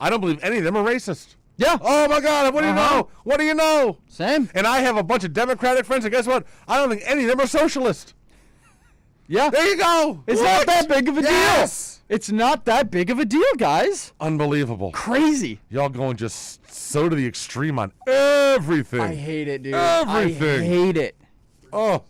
I don't believe any of them are racist. Yeah. Oh, my God. What do you know? What do you know? Same. And I have a bunch of Democratic friends, and guess what? I don't think any of them are socialist. Yeah. There you go. It's not that big of a deal. It's not that big of a deal, guys. Unbelievable. Crazy. Y'all going just so to the extreme on everything. I hate it, dude. Everything. I hate it. Oh.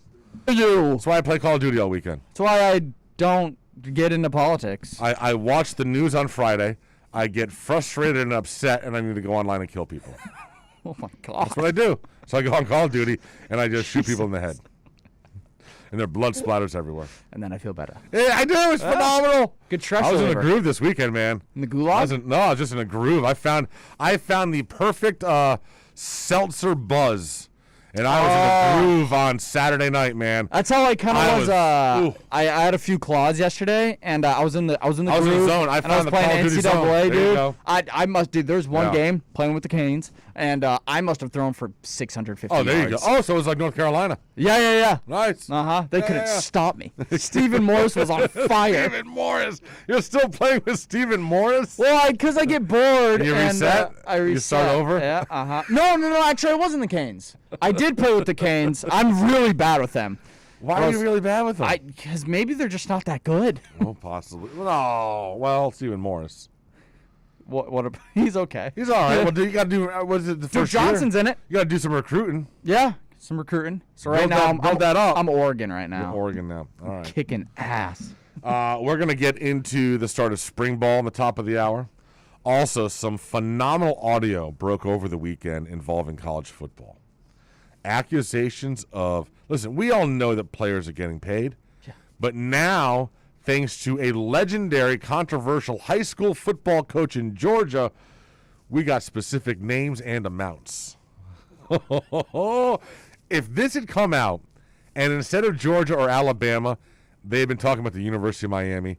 That's why I play Call of Duty all weekend. That's why I don't get into politics. I watch the news on Friday. I get frustrated and upset, and I need to go online and kill people. Oh, my God. That's what I do. So I go on Call of Duty, and I just shoot people in the head. And their blood splatters everywhere. And then I feel better. Yeah, I do. It's phenomenal. Good stress I was reliever. in a groove this weekend, man. In the gulag? I was just in a groove. I found the perfect seltzer buzz. And I was in a groove on Saturday night, man. That's how I kind of was. I had a few claws yesterday, and I was in the groove. in the zone. I was the playing Call of Duty zone. NCAA, There you dude. go. I must, dude. There's one game playing with the Canes, and I must have thrown for 650 Oh, there yards. you go. Oh, so it was like North Carolina. Yeah. Nice. They couldn't stop me. Stephen Morris was on fire. Stephen Morris. You're still playing with Stephen Morris? Well, because I get bored. You reset? I reset. You start over? Yeah. No. Actually, I wasn't the Canes. I did play with the Canes. I'm really bad with them. Why are you really bad with them? Because maybe they're just not that good. Oh, possibly. Oh, well, Stephen Morris. What? He's okay. He's all right. Well, you got to do. What is it? The Duke first Johnson's year? in it. You got to do some recruiting. Yeah, some recruiting. So right Build now, that- build that up. I'm Oregon right now. You're Oregon now. All right. Kicking ass. We're gonna get into the start of spring ball in the top of the hour. Also, some phenomenal audio broke over the weekend involving college football. Accusations of, listen, we all know that players are getting paid, but now, thanks to a legendary, controversial high school football coach in Georgia, we got specific names and amounts. If this had come out, and instead of Georgia or Alabama, they had been talking about the University of Miami,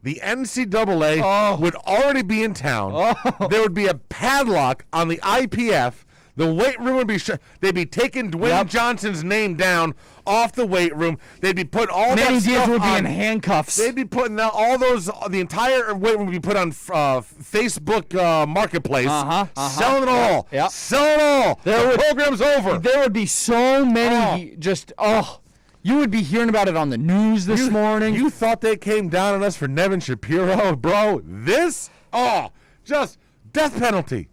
the NCAA would already be in town. There would be a padlock on the IPF. The weight room would be they'd be taking Dwayne Johnson's name down off the weight room. They'd be putting all Manny that stuff Diaz would be on, in handcuffs. They'd be putting all those. The entire weight room would be put on Facebook Marketplace. Selling it all. Yep. Selling it all. The program's over. There would be so many you would be hearing about it on the news this morning. You thought they came down on us for Nevin Shapiro, bro? This? Just death penalty.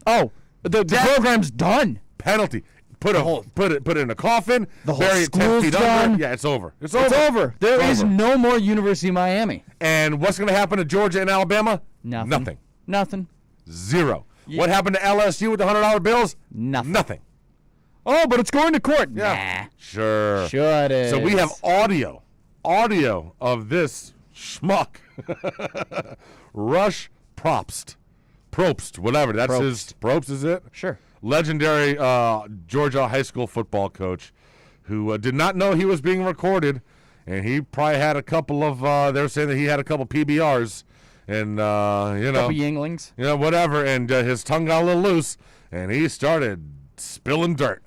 The program's done. Penalty. Put it in a coffin. The whole bury it 10 school's feet done. under. Yeah, it's over. It's It's over. There It's is over. no more University of Miami. And what's going to happen to Georgia and Alabama? Nothing. Zero. What happened to LSU with the $100 bills? Nothing. Nothing. But it's going to court. Yeah. Sure. Sure it is. So we have audio of this schmuck. Rush Probst, whatever. That's his. Probst is it? Sure. Legendary Georgia high school football coach who did not know he was being recorded, and he probably had a couple of. They were saying that he had a couple PBRs, and Couple Yinglings. whatever, and his tongue got a little loose, and he started spilling dirt,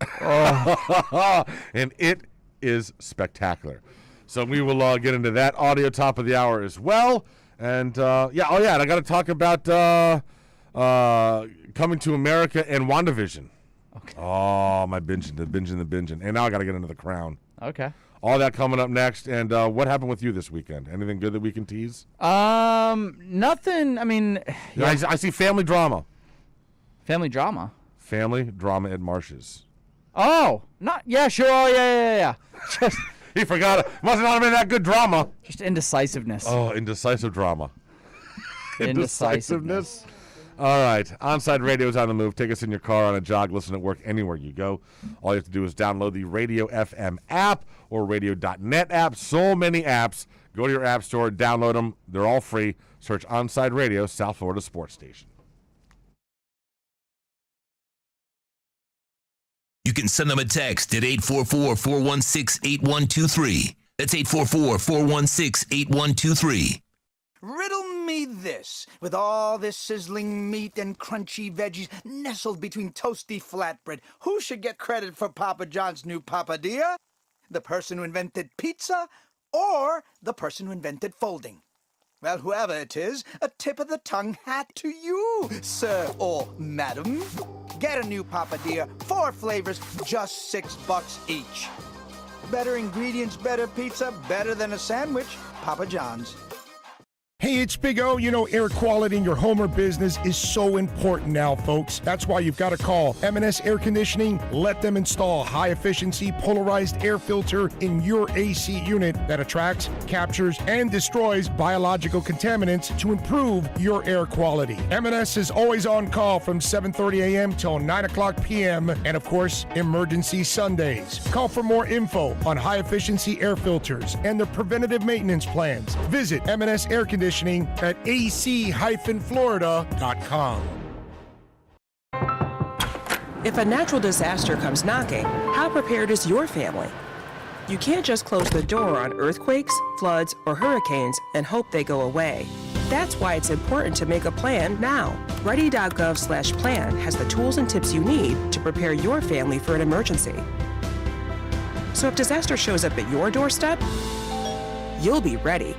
and it is spectacular. So we will get into that audio top of the hour as well, and and I got to talk about Coming to America and WandaVision. Okay. Oh, my binging, the binging. And now I got to get into The Crown. Okay. All that coming up next. And what happened with you this weekend? Anything good that we can tease? Nothing. I mean, I see family drama. Family drama. Family drama at Marsh's. Oh, sure. Oh, yeah. Just, He forgot it. Must not have been that good drama. just indecisiveness. Oh, indecisive drama. Indecisiveness. All right. Onside Radio is on the move. Take us in your car, on a jog, listen at work, anywhere you go. All you have to do is download the Radio FM app or radio.net app. So many apps. Go to your app store, download them. They're all free. Search Onside Radio, South Florida Sports Station. You can send them a text at 844-416-8123. That's 844-416-8123. Riddle me this. With all this sizzling meat and crunchy veggies nestled between toasty flatbread, who should get credit for Papa John's new papadilla? The person who invented pizza or the person who invented folding? Well, whoever it is, a tip of the tongue hat to you, sir or madam. Get a new Papadia, 4 flavors, just $6 each. Better ingredients, better pizza, better than a sandwich. Papa John's. Hey, it's Big O. You know, air quality in your home or business is so important now, folks. That's why you've got to call M&S Air Conditioning. Let them install a high-efficiency polarized air filter in your AC unit that attracts, captures, and destroys biological contaminants to improve your air quality. M&S is always on call from 7:30 a.m. till 9 o'clock p.m. and, of course, emergency Sundays. Call for more info on high-efficiency air filters and their preventative maintenance plans. Visit M&S Air Conditioning at ac-florida.com. If a natural disaster comes knocking, how prepared is your family? You can't just close the door on earthquakes, floods, or hurricanes and hope they go away. That's why it's important to make a plan now. Ready.gov/plan has the tools and tips you need to prepare your family for an emergency. So if disaster shows up at your doorstep, you'll be ready.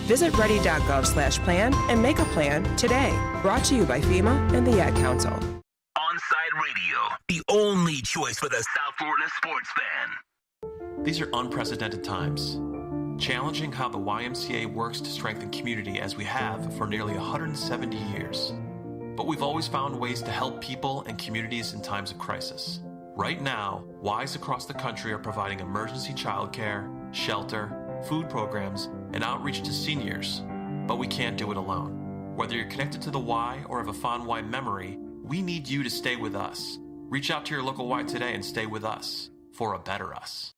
Visit ready.gov/plan and make a plan today. Brought to you by FEMA and the Ad Council. Onside Radio, the only choice for the South Florida sports fan. These are unprecedented times, challenging how the YMCA works to strengthen community as we have for nearly 170 years. But we've always found ways to help people and communities in times of crisis. Right now, Ys across the country are providing emergency childcare, shelter, food programs, and outreach to seniors, but we can't do it alone. Whether you're connected to the Y or have a fond Y memory, we need you to stay with us. Reach out to your local Y today and stay with us for a better us.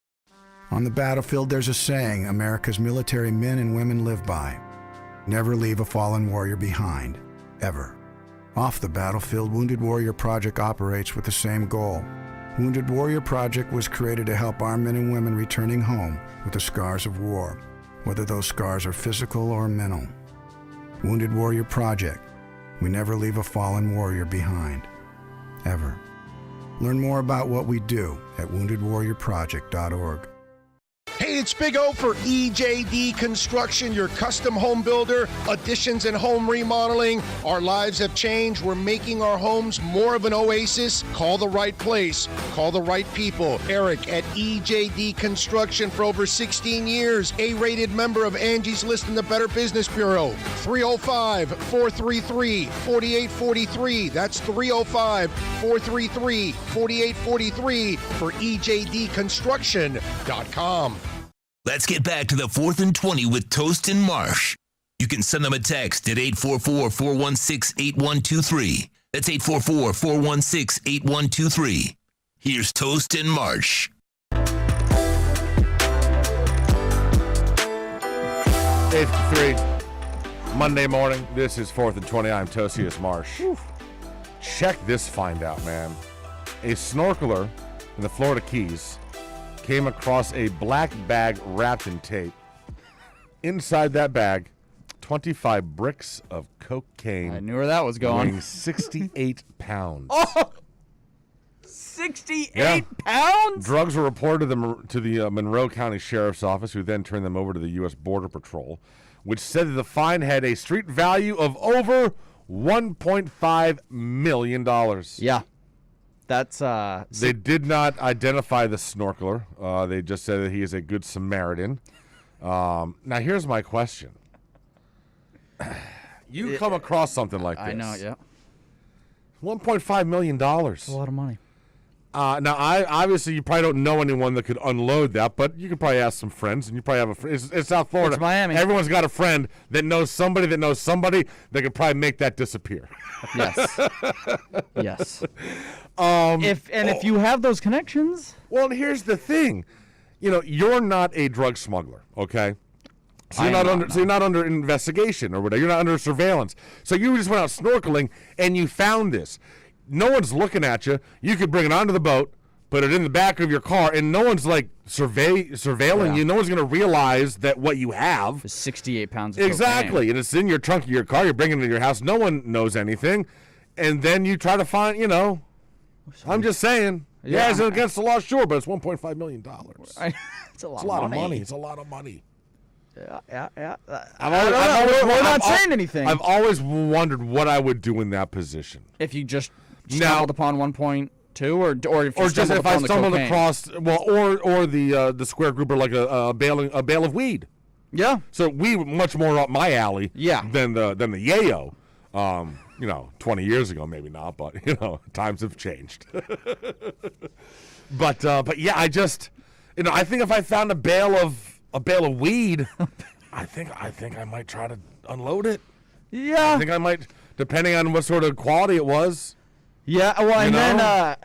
On the battlefield, there's a saying America's military men and women live by. Never leave a fallen warrior behind, ever. Off the battlefield, Wounded Warrior Project operates with the same goal. Wounded Warrior Project was created to help our men and women returning home with the scars of war, whether those scars are physical or mental. Wounded Warrior Project. We never leave a fallen warrior behind, ever. Learn more about what we do at woundedwarriorproject.org. Hey, it's Big O for EJD Construction, your custom home builder, additions and home remodeling. Our lives have changed. We're making our homes more of an oasis. Call the right place. Call the right people. Eric at EJD Construction for over 16 years. A-rated member of Angie's List in the Better Business Bureau. 305-433-4843. That's 305-433-4843 for EJDconstruction.com. Let's get back to the 4th and 20 with Toast and Marsh. You can send them a text at 844-416-8123. That's 844-416-8123. Here's Toast and Marsh. 8:03, Monday morning. This is 4th and 20. I'm Toast Marsh. Check this find out, man. A snorkeler in the Florida Keys came across a black bag wrapped in tape. Inside that bag, 25 bricks of cocaine. I knew where that was going. Weighing 68 pounds. Oh! 68 pounds? Drugs were reported to the Monroe County Sheriff's Office, who then turned them over to the U.S. Border Patrol, which said that the find had a street value of over $1.5 million. Yeah. That's They did not identify the snorkeler. They just said that he is a good Samaritan. Now, here's my question. You come across something like this. I know, yeah. $1.5 million. That's a lot of money. Now, obviously, you probably don't know anyone that could unload that, but you could probably ask some friends, and you probably have a friend. It's South Florida. It's Miami. Everyone's got a friend that knows somebody that could probably make that disappear. Yes. Yes. If you have those connections. Well, here's the thing. You're not a drug smuggler, okay? So you're not under investigation or whatever. You're not under surveillance. So you just went out snorkeling and you found this. No one's looking at you. You could bring it onto the boat, put it in the back of your car, and no one's like surveilling you. No one's going to realize that what you have is 68 pounds of exactly, cocaine. And it's in your trunk of your car. You're bringing it to your house. No one knows anything, and then you try to find. I'm just saying. Yeah, it's against the law, sure, but it's $1.5 million. It's a lot of money. It's a lot of money. Yeah. We're not saying anything. I've always wondered what I would do in that position. If you just stumbled upon 1.2, or if you just if I stumbled cocaine. across, or the square grouper like a bale of weed. Yeah. So weed much more up my alley. Yeah. Than the yayo. 20 years ago, maybe not, but times have changed. but yeah, I just, I think if I found a bale of weed, I think I might try to unload it. Yeah. I think I might, depending on what sort of quality it was. Yeah. Well, and then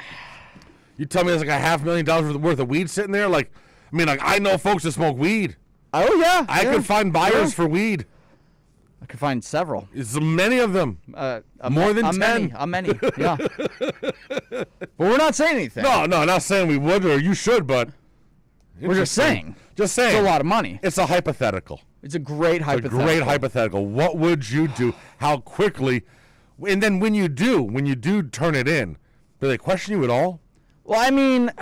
you tell me there's like $500,000 worth of weed sitting there. Like, I know folks that smoke weed. Oh yeah. I could find buyers for weed. I could find several. It's many of them. More than 10. Many. Yeah. But we're not saying anything. No, not saying we would or you should, but we're just saying. Just saying. It's a lot of money. It's a hypothetical. It's a great hypothetical. A great hypothetical. What would you do? How quickly? And then when you do turn it in, do they question you at all? Well, I mean,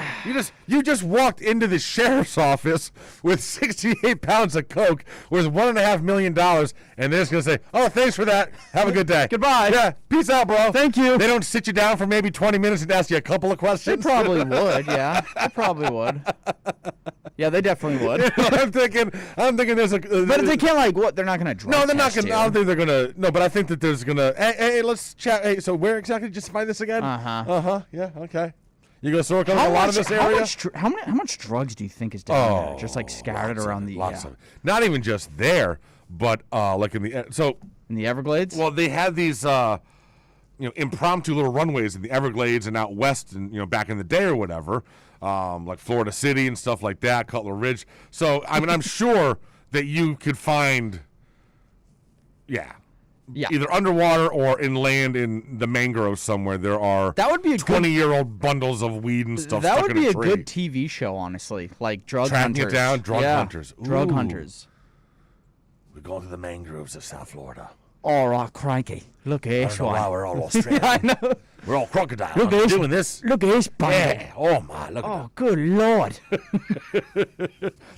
you just walked into the sheriff's office with 68 pounds of coke worth $1.5 million, and they're just gonna say, "Oh, thanks for that. Have a good day. Goodbye. Yeah, peace out, bro. Thank you." They don't sit you down for maybe 20 minutes and ask you a couple of questions. They probably would. Yeah, they probably would. Yeah, they definitely would. I'm thinking there's a. But if they can't, what? They're not gonna drug No, they're not test gonna. you. I don't think they're gonna. No, but I think that there's gonna. Hey, let's chat. Hey, so where exactly? Just find this again. Yeah. Okay. You gonna sort of a lot of this area? How much drugs do you think is down there? Just like scattered around the. Lots of it. Not even just there, but like in the Everglades. Well, they had these impromptu little runways in the Everglades and out west, and back in the day or whatever, like Florida City and stuff like that, Cutler Ridge. So I'm sure that you could find, either underwater or inland in the mangroves somewhere. There are that would be a 20-year-old bundles of weed and stuff. That stuck would in be a tree. good TV show, honestly, like drug Tracking hunters. It down, drug hunters. Drug hunters. We're going to the mangroves of South Florida. All right, crikey. Look at this one. Wow, we're all Australian. I know. We're all crocodiles. Look at this. Doing this. Look at this bundle. Yeah. Oh my. Look at that. Good Lord.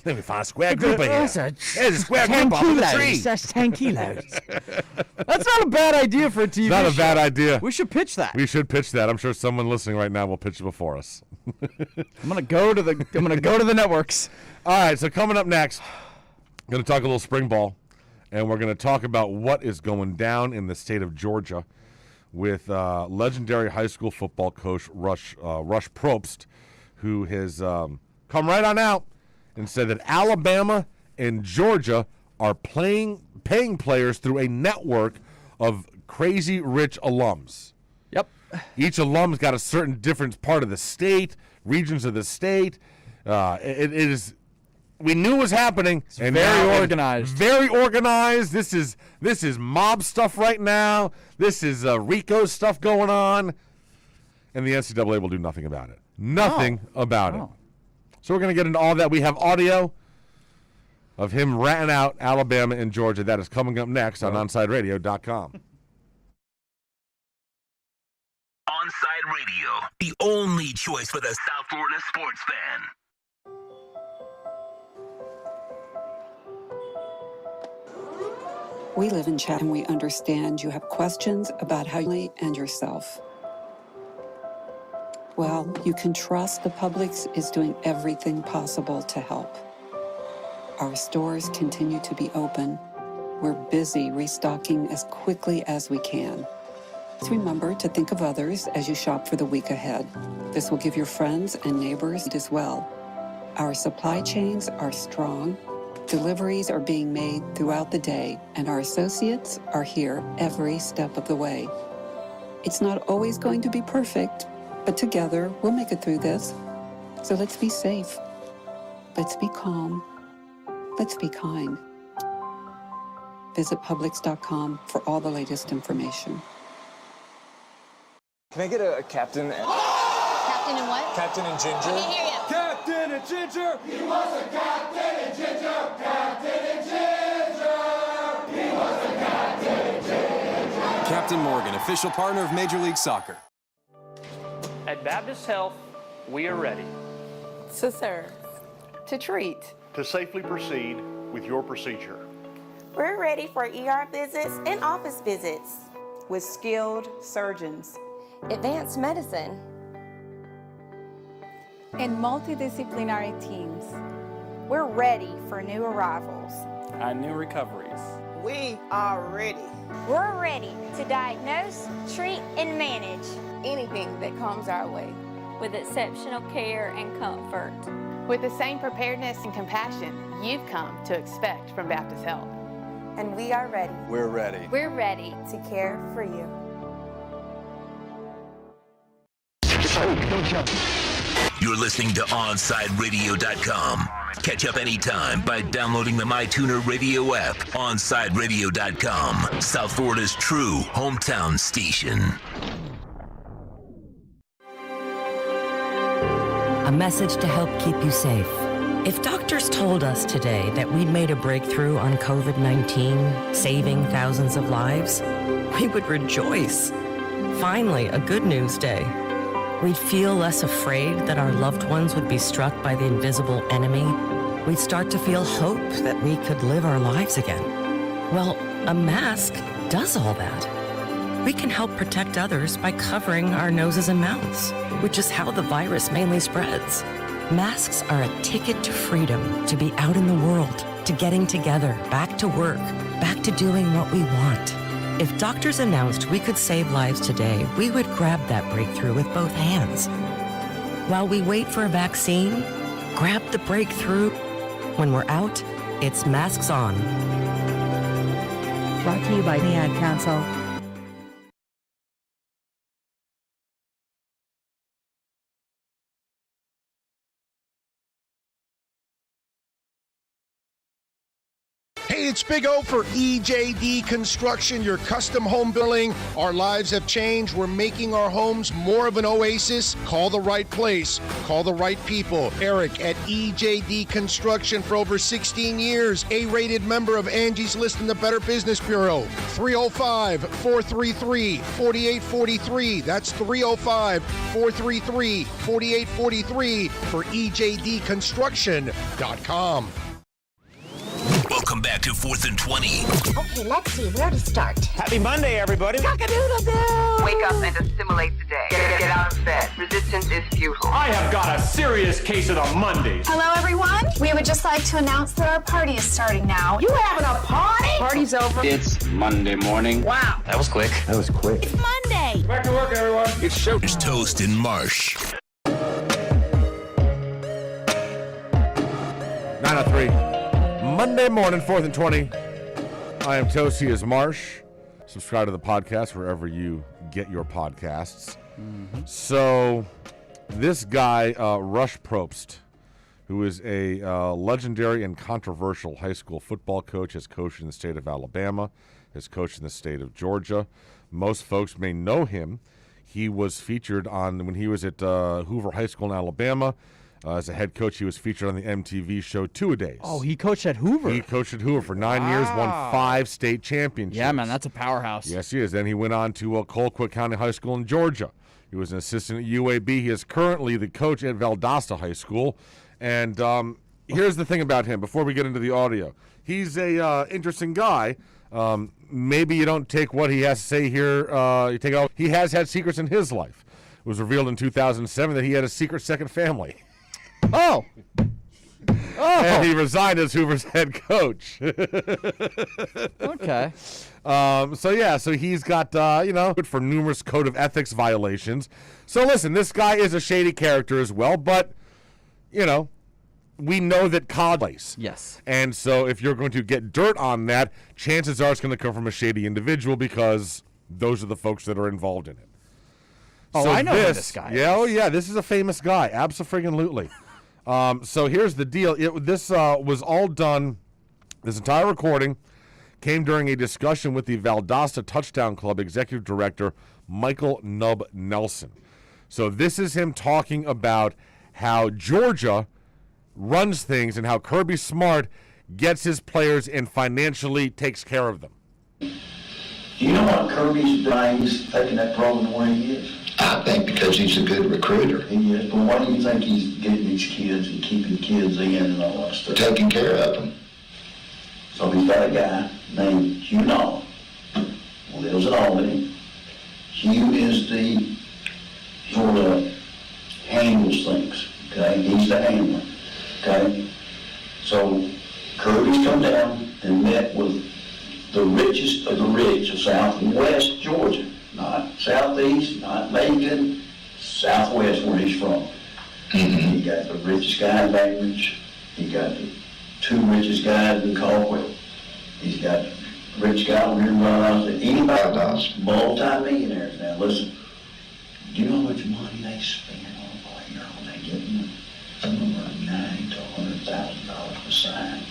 Then we find a square grouper here. There's a square 10 grouper on the kilos. tree. That's 10 kilos. That's not a bad idea for a TV Not show. a bad idea. We should pitch that. We should pitch that. I'm sure someone listening right now will pitch it before us. I'm gonna go to the networks. All right. So coming up next, I'm gonna talk a little spring ball, and we're gonna talk about what is going down in the state of Georgia with legendary high school football coach Rush Probst, who has come right on out and said that Alabama and Georgia are paying players through a network of crazy rich alums. Yep. Each alum's got a certain different part of the state, regions of the state. It is. We knew it was happening. It's very organized. Very organized. This is mob stuff right now. This is RICO stuff going on. And the NCAA will do nothing about it. Nothing about it. So we're going to get into all that. We have audio of him ratting out Alabama and Georgia. That is coming up next on OnsideRadio.com. Onside Radio, the only choice for the South Florida sports fan. We live in Chatham. We understand you have questions about how you and yourself. Well, you can trust the Publix is doing everything possible to help. Our stores continue to be open. We're busy restocking as quickly as we can. Just remember to think of others as you shop for the week ahead. This will give your friends and neighbors as well. Our supply chains are strong. Deliveries are being made throughout the day, and our associates are here every step of the way. It's not always going to be perfect, but together we'll make it through this. So let's be safe. Let's be calm. Let's be kind. Visit Publix.com for all the latest information. Can I get a captain? Captain and what? Captain and Ginger. I can't hear you. Captain and Ginger. He was a captain and Ginger. Captain and Ginger. He was a captain and Ginger. Captain Morgan, official partner of Major League Soccer. At Baptist Health, we are ready. To serve. To treat. To safely proceed. with your procedure. We're ready for ER visits and office visits. With skilled surgeons. Advanced medicine. And multidisciplinary teams. We're ready for new arrivals. And new recoveries. We are ready. We're ready to diagnose, treat, and manage anything that comes our way. With exceptional care and comfort. With the same preparedness and compassion you've come to expect from Baptist Health. And we are ready. We're ready. We're ready to care for you. You're listening to OnSideRadio.com. Catch up anytime by downloading the MyTuner Radio app. OnSideRadio.com, South Florida's true hometown station. A message to help keep you safe. If doctors told us today that we'd made a breakthrough on COVID-19, saving thousands of lives, we would rejoice. Finally, a good news day. We'd feel less afraid that our loved ones would be struck by the invisible enemy. We'd start to feel hope that we could live our lives again. Well, a mask does all that. We can help protect others by covering our noses and mouths, which is how the virus mainly spreads. Masks are a ticket to freedom, to be out in the world, to getting together, back to work, back to doing what we want. If doctors announced we could save lives today, we would grab that breakthrough with both hands. While we wait for a vaccine, grab the breakthrough. When we're out, it's masks on. Brought to you by the Ad Council. Hey, it's Big O for EJD Construction, your custom home building. Our lives have changed. We're making our homes more of an oasis. Call the right place. Call the right people. Eric at EJD Construction for over 16 years. A-rated member of Angie's List in the Better Business Bureau. 305-433-4843. That's 305-433-4843 for EJDconstruction.com. Welcome back to 4th and 20. Okay, let's see where to start. Happy Monday, everybody. Cock-a-doodle-doo! Wake up and assimilate the day. Get out of bed. Resistance is futile. I have got a serious case of the Mondays. Hello, everyone. We would just like to announce that our party is starting now. You having a party? Party's over. It's Monday morning. Wow. That was quick. It's Monday. Back to work, everyone. It's Show's Toast and Marsh. 9:03. Monday morning, 4th and 20. I am Toast. He is Marsh. Subscribe to the podcast wherever you get your podcasts. Mm-hmm. So, this guy, Rush Probst, who is a legendary and controversial high school football coach, has coached in the state of Alabama, has coached in the state of Georgia. Most folks may know him. He was featured on, when he was at Hoover High School in Alabama, as a head coach, he was featured on the MTV show Two-A-Days. Oh, he coached at Hoover. He coached at Hoover for 9 years, won 5 state championships. Yeah, man, that's a powerhouse. Yes, he is. Then he went on to Colquitt County High School in Georgia. He was an assistant at UAB. He is currently the coach at Valdosta High School. And here's the thing about him, before we get into the audio. He's a interesting guy. Maybe you don't take what he has to say here. You take it all. He has had secrets in his life. It was revealed in 2007 that he had a secret second family. Oh. And he resigned as Hoover's head coach. Okay. So he's got, for numerous code of ethics violations. So listen, this guy is a shady character as well, but, we know that college. Yes. And so if you're going to get dirt on that, chances are it's going to come from a shady individual because those are the folks that are involved in it. Oh, so I know who this guy is. Yeah, oh yeah, this is a famous guy. Abso-friggin-lutely. So here's the deal. This was all done, this entire recording came during a discussion with the Valdosta Touchdown Club executive director, Michael Nub Nelson. So this is him talking about how Georgia runs things and how Kirby Smart gets his players and financially takes care of them. You know what Kirby's brain's taking that problem the way he is? I think because he's a good recruiter. He is, but why do you think he's getting these kids and keeping kids in and all that stuff? Taking care of them. So he's got a guy named Hugh Nall, lives in Albany. Hugh is the sort of handles things, okay? He's the handler, okay? So Kirby's come down and met with the richest of the rich of southwest Georgia, not southeast, not Macon, southwest where he's from. He got the richest guy in Bainbridge. He got the 2 richest guys in Colquitt. He's got the rich guy over here in Valdosta. Anybody does. Multi-millionaires. Now listen, do you know how much money they spend on a player when they get them? Somewhere $9,000 to $100,000 to sign.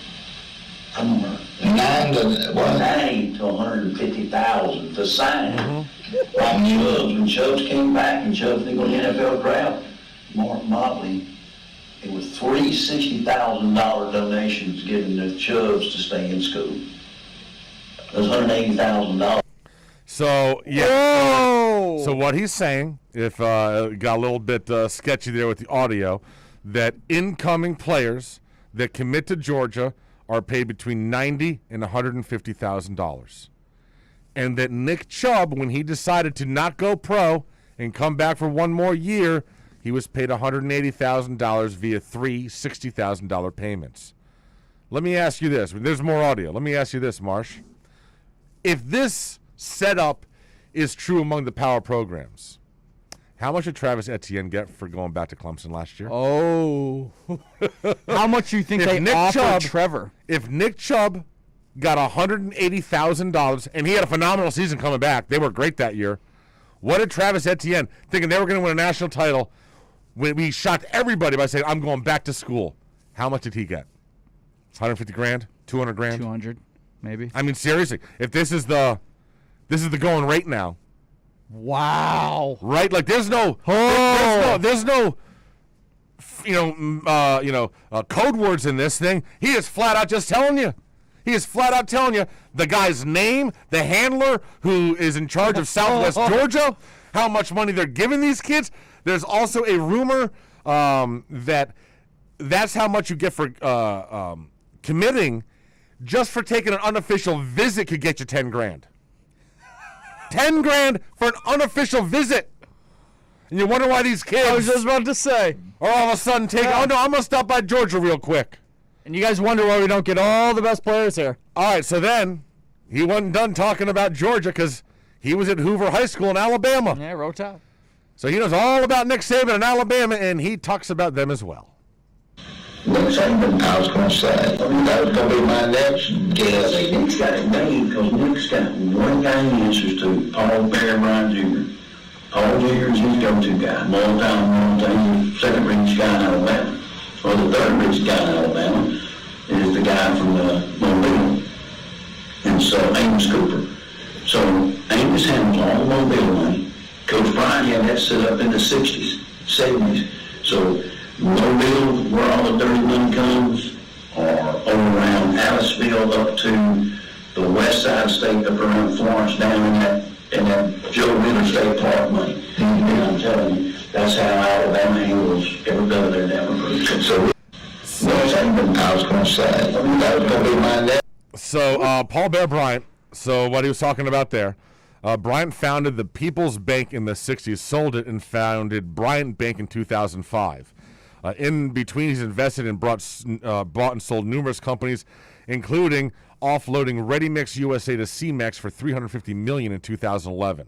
Somewhere $9,000 to $150,000 to sign. Like Chubbs, when Chubbs came back and Chubbs didn't go to the NFL draft, Mark Motley, it was $360,000 donations given to Chubbs to stay in school. It was $180,000. So, yeah. So what he's saying, if got a little bit sketchy there with the audio, that incoming players that commit to Georgia are paid between $90,000 and $150,000. And that Nick Chubb, when he decided to not go pro and come back for one more year, he was paid $180,000 via 3 $60,000 payments. Let me ask you this. There's more audio. Let me ask you this, Marsh. If this setup is true among the power programs, how much did Travis Etienne get for going back to Clemson last year? Oh. How much do you think they offered Trevor? If Nick Chubb got $180,000, and he had a phenomenal season coming back, they were great that year, what did Travis Etienne, thinking they were going to win a national title, when we shocked everybody by saying, I'm going back to school, how much did he get? 150 grand? 200 grand? 200, maybe. I mean, seriously, if this is the going rate now. Wow. Right? Like there's no code words in this thing. He is flat out just telling you. He is flat out telling you the guy's name, the handler who is in charge of Southwest Georgia, how much money they're giving these kids. There's also a rumor that's how much you get for committing. Just for taking an unofficial visit could get you 10 grand. 10 grand for an unofficial visit. And you wonder why these kids, I was just about to say, are all of a sudden I'm going to stop by Georgia real quick. And you guys wonder why we don't get all the best players here. All right, so then he wasn't done talking about Georgia because he was at Hoover High School in Alabama. Yeah, roll tide. So he knows all about Nick Saban in Alabama, and he talks about them as well. Nick Saban, I was going to say, that was going to be my next guess. Nick's got it made because Nick's got one guy he answers to, Paul Bear Jr. Paul Jr. is his go-to guy. Multi, second richest guy in Alabama. Or the third richest guy in Alabama is the guy from Mobile. And so Amos Cooper. So Amos handles all the Mobile money. Coach Bryant had that set up in the 60s, 70s. So Mobile, where all the dirty money comes, or over around Aliceville up to the west side of the state, up around Florence, down in that Joe Wheeler State Park money. And I'm telling you, that's how Alabama handles every bit of their democracy. So I was going to say, that was going to be my next. So Paul Bear Bryant, so what he was talking about there, Bryant founded the People's Bank in the 60s, sold it, and founded Bryant Bank in 2005. In between, he's invested and bought and sold numerous companies, including offloading Ready Mix USA to C-Mex for $350 million in 2011.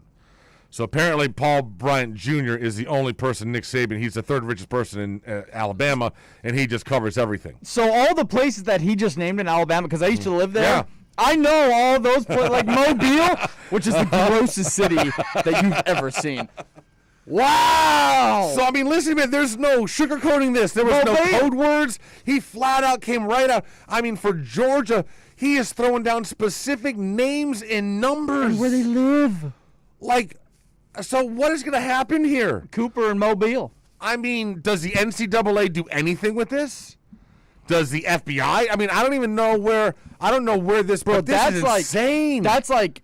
So apparently Paul Bryant Jr. is the only person, Nick Saban, he's the third richest person in Alabama, and he just covers everything. So all the places that he just named in Alabama, because I used to live there, I know all those places, like Mobile, which is the grossest city that you've ever seen. Wow! So, I mean, listen, man, there's no sugarcoating this. There was no code words. He flat out came right out. I mean, for Georgia, he is throwing down specific names and numbers. And where they live. Like, so what is going to happen here? Cooper and Mobile. I mean, does the NCAA do anything with this? Does the FBI? I mean, I don't even know where. I don't know where this. Bro, this is insane. That's like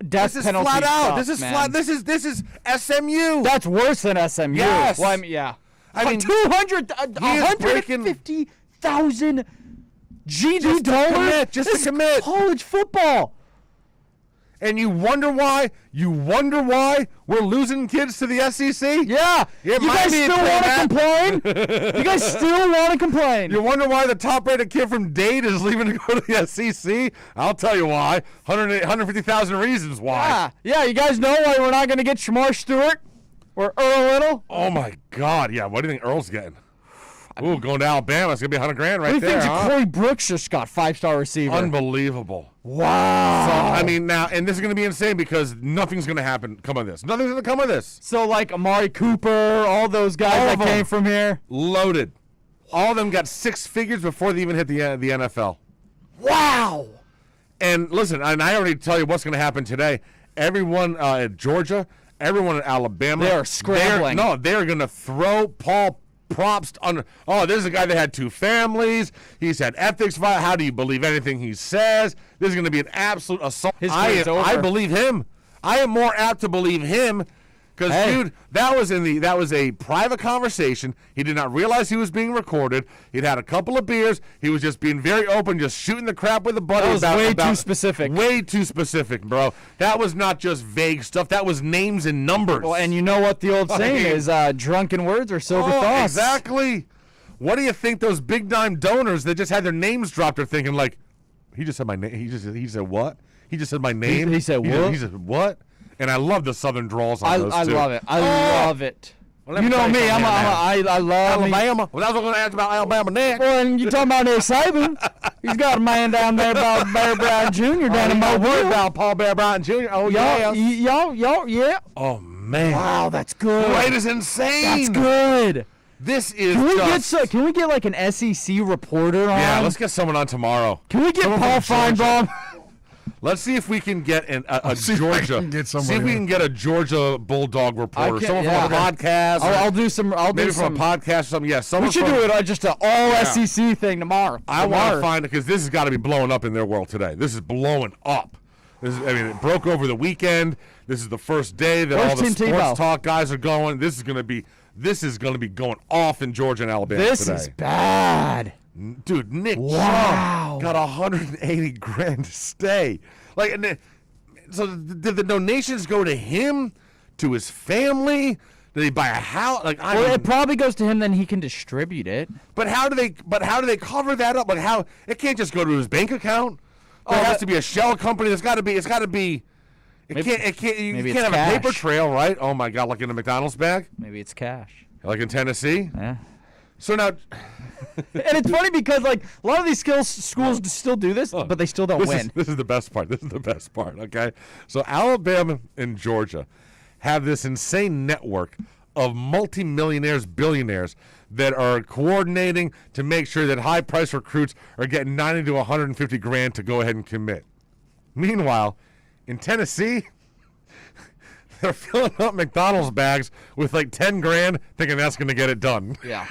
death this penalty. This is flat out. Stuff, this is man. flat. This is SMU. That's worse than SMU. Yes. Well, I mean, yeah. I mean, 150,000 GD dollars? Just to commit. College football. And you wonder why we're losing kids to the SEC? Yeah. You guys still want to complain? You guys still want to complain? You wonder why the top-rated kid from Dade is leaving to go to the SEC? I'll tell you why. 150,000 reasons why. Yeah, you guys know why we're not going to get Marsh Stewart or Earl Little? Oh, my God. Yeah, what do you think Earl's getting? Ooh, going to Alabama. It's going to be $100,000 right there. What do you think Corey Brooks just got? 5-star receiver. Unbelievable. Wow. So, I mean, now, and this is going to be insane because nothing's going to come of this. Nothing's going to come of this. So, like Amari Cooper, all those guys that came from here. Loaded. All of them got 6 figures before they even hit the NFL. Wow. And listen, and I already tell you what's going to happen today. Everyone at Georgia, everyone at Alabama. They are scrambling. They're going to throw Paul props on. Oh, this is a guy that had 2 families. He's had ethics. How do you believe anything he says? This is going to be an absolute assault. I believe him. I am more apt to believe him because, dude, that was a private conversation. He did not realize he was being recorded. He'd had a couple of beers. He was just being very open, just shooting the crap with a buddy. That was way too specific. Way too specific, bro. That was not just vague stuff. That was names and numbers. Well, and you know what the old saying is, drunken words or sober thoughts. Exactly. What do you think those big time donors that just had their names dropped are thinking like, he just said my name. He said what? He just said my name. He said what? He said what? And I love the Southern drawls on those I too. love it. I love it. Well, you know me. I love Alabama. Well, that's what I'm going to ask about Alabama next. Well, and you talking about Nick Saban? He's got a man down there about Bear Bryant Jr. down in Mobile. Worried about Paul Bear Bryant Jr. Oh yeah. Yeah. Oh man. Wow, that's good. Right is insane. That's good. This is. Can we get like an SEC reporter on? Yeah, let's get someone on tomorrow. Can we get Paul Feinbaum? Let's see if we can get a Georgia. See if we can get a Georgia Bulldog reporter. Someone from a podcast. I'll do some. Maybe from a podcast or something. Yeah, we should do it just an all SEC thing tomorrow. I want to find it because this has got to be blowing up in their world today. This is blowing up. It broke over the weekend. This is the first day that all the sports talk guys are going. This is going to be going off in Georgia and Alabama this today. This is bad. Dude, Nick Chubb got $180,000 to stay. So did the donations go to him, to his family? Did he buy a house? It probably goes to him. Then he can distribute it. But how do they cover that up? How it can't just go to his bank account. There has to be a shell company. It's got to be. You can't have a paper trail, right? Oh my God, like in a McDonald's bag. Maybe it's cash. Like in Tennessee. Yeah. So now. And it's funny because a lot of these schools still do this, but they still don't win. This is the best part. Okay, so Alabama and Georgia have this insane network of multimillionaires, billionaires that are coordinating to make sure that high-priced recruits are getting $90,000 to $150,000 to go ahead and commit. Meanwhile, in Tennessee, they're filling up McDonald's bags with $10,000, thinking that's going to get it done. Yeah.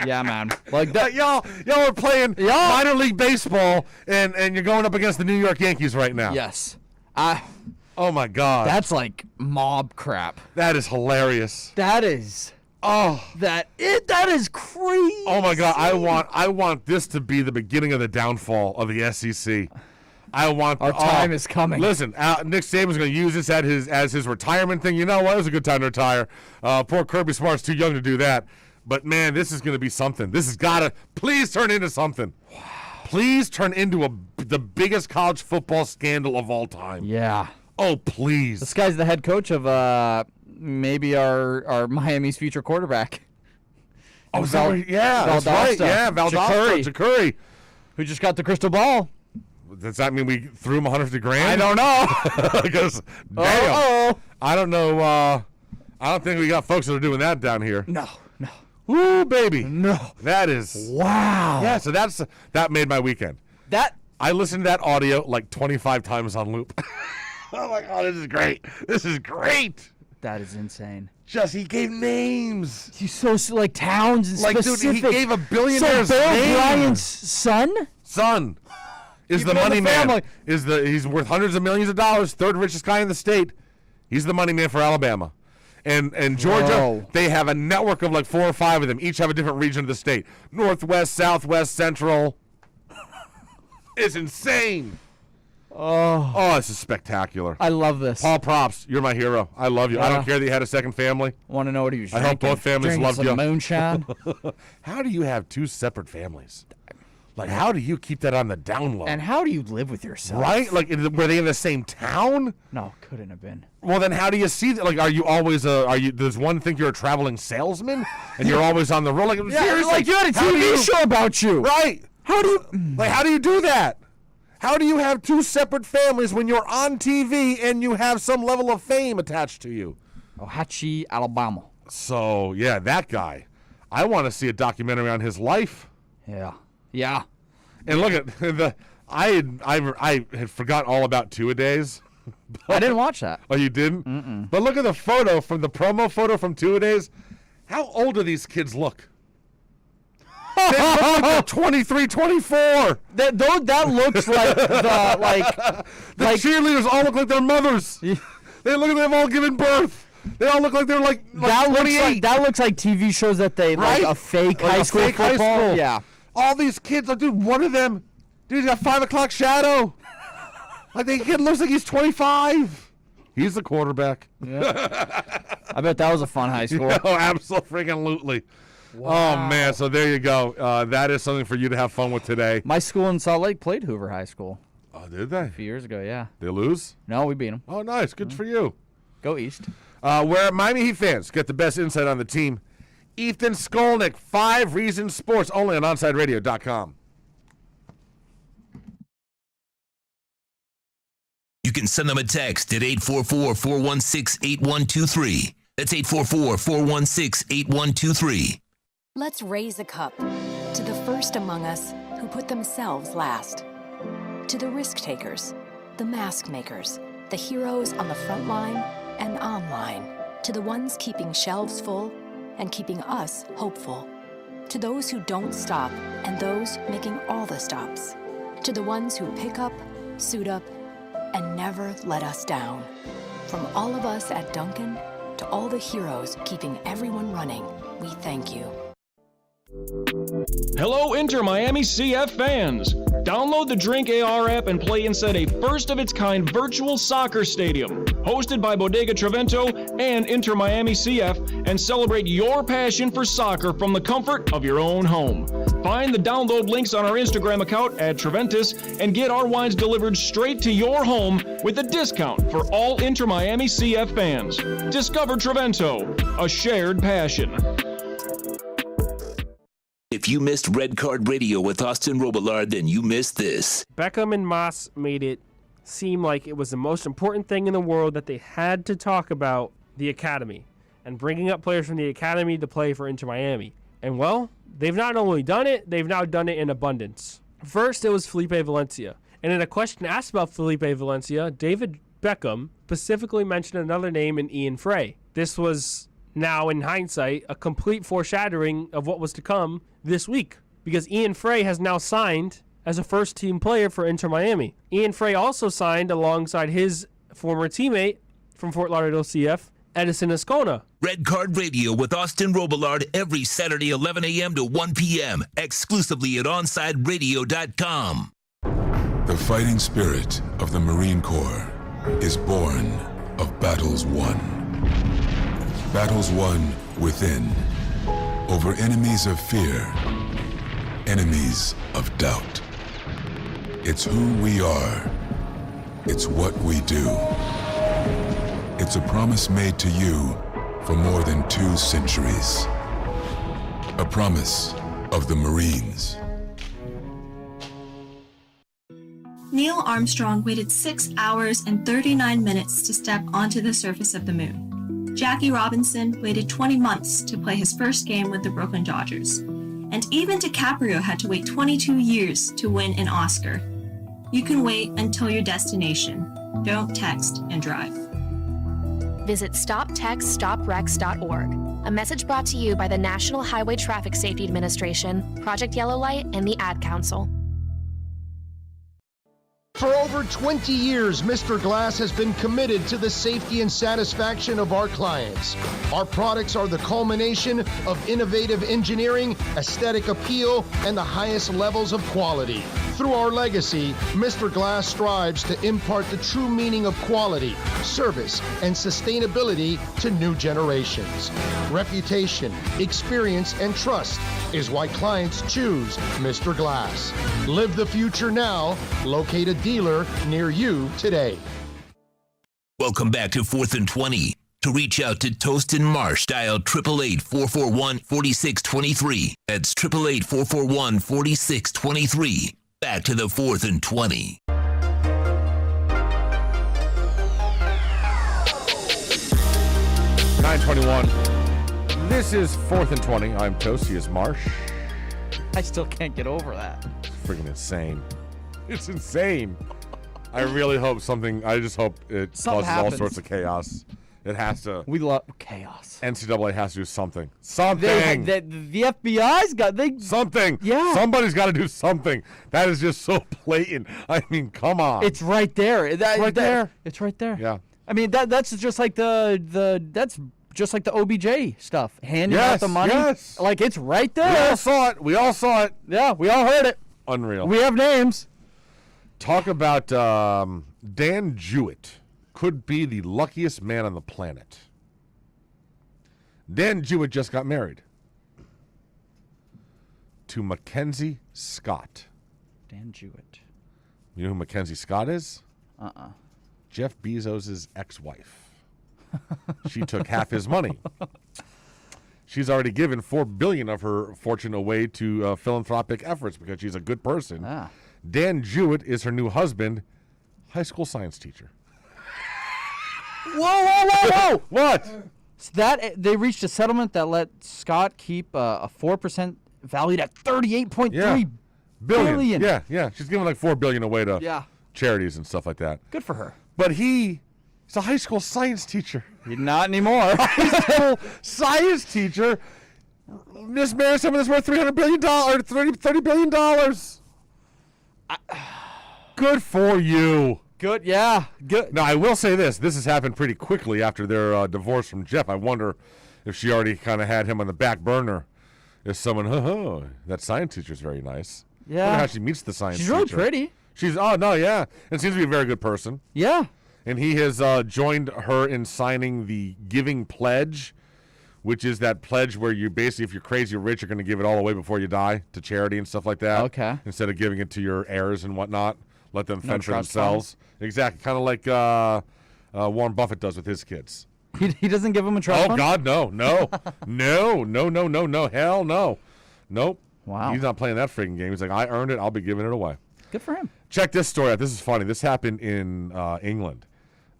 Yeah, man. Like that, y'all are playing minor league baseball, and you're going up against the New York Yankees right now. Yes. Oh my God. That's like mob crap. That is hilarious. That is. Oh, that is crazy. Oh my God. I want this to be the beginning of the downfall of the SEC. Our time is coming. Listen, Nick Saban's going to use this as his retirement thing. You know what? It was a good time to retire. Poor Kirby Smart's too young to do that. But, man, this is going to be something. This has got to please turn into something. Wow. Please turn into the biggest college football scandal of all time. Yeah. Oh, please. This guy's the head coach of maybe our Miami's future quarterback. Oh, that's right. Yeah, Valdosta. Who just got the crystal ball. Does that mean we threw him $150,000? I don't know. Because, damn. I don't know. I don't think we got folks that are doing that down here. No. Ooh, baby. No. That is. Wow. Yeah, so that made my weekend. I listened to that audio 25 times on loop. I'm like, oh, this is great. This is great. That is insane. He gave names. He's so towns and specific. Dude, he gave a billionaire's name. Bear Bryant's son is the money man. He's worth hundreds of millions of dollars. Third richest guy in the state. He's the money man for Alabama. And Georgia, Whoa. they have a network of like 4 or 5 of them. Each have a different region of the state. Northwest, Southwest, Central. It's insane. Oh, this is spectacular. I love this. Paul Props, you're my hero. I love you. I don't care that you had a second family. Want to know what he was I drinking? hope both families Drinking loved some you. moonshine. How do you have 2 separate families? Like, how do you keep that on the down low? And how do you live with yourself? Right? Like, were they in the same town? No, couldn't have been. Well, then how do you see that? Like, are you always does one think you're a traveling salesman and you're always on the road? Like, seriously, like you had a TV show about you. Right. How do you do that? How do you have 2 separate families when you're on TV and you have some level of fame attached to you? Ohatchee, Alabama. So, yeah, that guy. I want to see a documentary on his life. Yeah. Yeah. And look at I had forgotten all about Two-A-Days. I didn't watch that. Oh, you didn't? Mm-mm. But look at the photo from the promo photo from Two-A-Days. How old do these kids look? They look like they're 23, 24. That looks like the cheerleaders all look like their mothers. They look like they've all given birth. They all look like they're like that 28. That looks like TV shows that they Right? like a fake Like high a school fake high football. school. Yeah. All these kids, like, dude, one of them, he's got 5 o'clock shadow. Like, the kid looks like he's 25. He's the quarterback. Yeah. I bet that was a fun high school. Oh, absolutely. Wow. Oh, man. So there you go. That is something for you to have fun with today. My school in Salt Lake played Hoover High School. Oh, did they? A few years ago, yeah. They lose? No, we beat them. Oh, nice. Good for you. Go East. Where Miami Heat fans get the best insight on the team. Ethan Skolnick, 5 Reasons Sports, only on OnSideRadio.com. You can send them a text at 844-416-8123. That's 844-416-8123. Let's raise a cup to the first among us who put themselves last. To the risk takers, the mask makers, the heroes on the front line and online. To the ones keeping shelves full and keeping us hopeful. To those who don't stop and those making all the stops. To the ones who pick up, suit up, and never let us down. From all of us at Dunkin' to all the heroes keeping everyone running, we thank you. Hello, Inter Miami CF fans! Download the Drink AR app and play inside a first-of-its-kind virtual soccer stadium, hosted by Bodega Trevento and Inter Miami CF, and celebrate your passion for soccer from the comfort of your own home. Find the download links on our Instagram account at Treventus and get our wines delivered straight to your home with a discount for all Inter Miami CF fans. Discover Trevento, a shared passion. If you missed Red Card Radio with Austin Robillard, then you missed this. Beckham and Moss made it seem like it was the most important thing in the world that they had to talk about the academy and bringing up players from the academy to play for Inter Miami. And well, they've not only done it, they've now done it in abundance. First, it was Felipe Valencia. And in a question asked about Felipe Valencia, David Beckham specifically mentioned another name in Ian Frey. This was now, in hindsight, a complete foreshadowing of what was to come this week, because Ian Frey has now signed as a first-team player for Inter Miami. Ian Frey also signed alongside his former teammate from Fort Lauderdale CF, Edison Ascona. Red Card Radio with Austin Robillard every Saturday 11 a.m. to 1 p.m. exclusively at OnSideRadio.com. The fighting spirit of the Marine Corps is born of battles won. Battles won within, over enemies of fear, enemies of doubt. It's who we are. It's what we do. It's a promise made to you for more than 2 centuries. A promise of the Marines. Neil Armstrong waited 6 hours and 39 minutes to step onto the surface of the moon. Jackie Robinson waited 20 months to play his first game with the Brooklyn Dodgers. And even DiCaprio had to wait 22 years to win an Oscar. You can wait until your destination. Don't text and drive. Visit StopTextStopWrecks.org. A message brought to you by the National Highway Traffic Safety Administration, Project Yellow Light, and the Ad Council. For over 20 years, Mr. Glass has been committed to the safety and satisfaction of our clients. Our products are the culmination of innovative engineering, aesthetic appeal, and the highest levels of quality. Through our legacy, Mr. Glass strives to impart the true meaning of quality, service, and sustainability to new generations. Reputation, experience, and trust is why clients choose Mr. Glass. Live the future now. Locate a dealer near you today. Welcome back to 4th and 20. To reach out to Toast and Marsh, dial 888-441-4623. That's 888-441-4623. Back to the 4th and 20. (9:21). This is 4th and 20. I'm Toast. He is Marsh. I still can't get over that. It's freaking insane. It's insane. I really hope something. I just hope it causes all sorts of chaos. It has to. We love chaos. NCAA has to do something. Something. The FBI's got something. Yeah. Somebody's got to do something. That is just so blatant. I mean, come on. It's right there. It's right there. It's right there. Yeah. I mean that's just like that's just like the OBJ stuff. Handing out the money. Yes. Like it's right there. We all saw it. We all saw it. Yeah. We all heard it. Unreal. We have names. Talk about Dan Jewett. Could be the luckiest man on the planet. Dan Jewett just got married to Mackenzie Scott. Dan Jewett. You know who Mackenzie Scott is? Uh-uh. Jeff Bezos' ex-wife. She took half his money. She's already given $4 billion of her fortune away to philanthropic efforts because she's a good person. Ah. Dan Jewett is her new husband, high school science teacher. Whoa! What? So that they reached a settlement that let Scott keep a 4% valued at $38.3 billion. Yeah. She's giving like $4 billion away to charities and stuff like that. Good for her. But he's a high school science teacher. Not anymore. High school science teacher. Just married someone that's worth $300 billion, $30 billion. Good for you. Good, yeah. Good. Now, I will say this. This has happened pretty quickly after their divorce from Jeff. I wonder if she already kind of had him on the back burner. If someone, that science teacher's very nice. Yeah. I wonder how she meets the science teacher. She's really pretty. And seems to be a very good person. Yeah. And he has joined her in signing the Giving Pledge, which is that pledge where you basically, if you're crazy or rich, you're going to give it all away before you die to charity and stuff like that. Okay. Instead of giving it to your heirs and whatnot. Let them fend for trust themselves. Exactly. Kind of like Warren Buffett does with his kids. He doesn't give them a trust fund? Oh, God, no. No. Hell no. Nope. Wow. He's not playing that freaking game. He's like, I earned it. I'll be giving it away. Good for him. Check this story out. This is funny. This happened in England.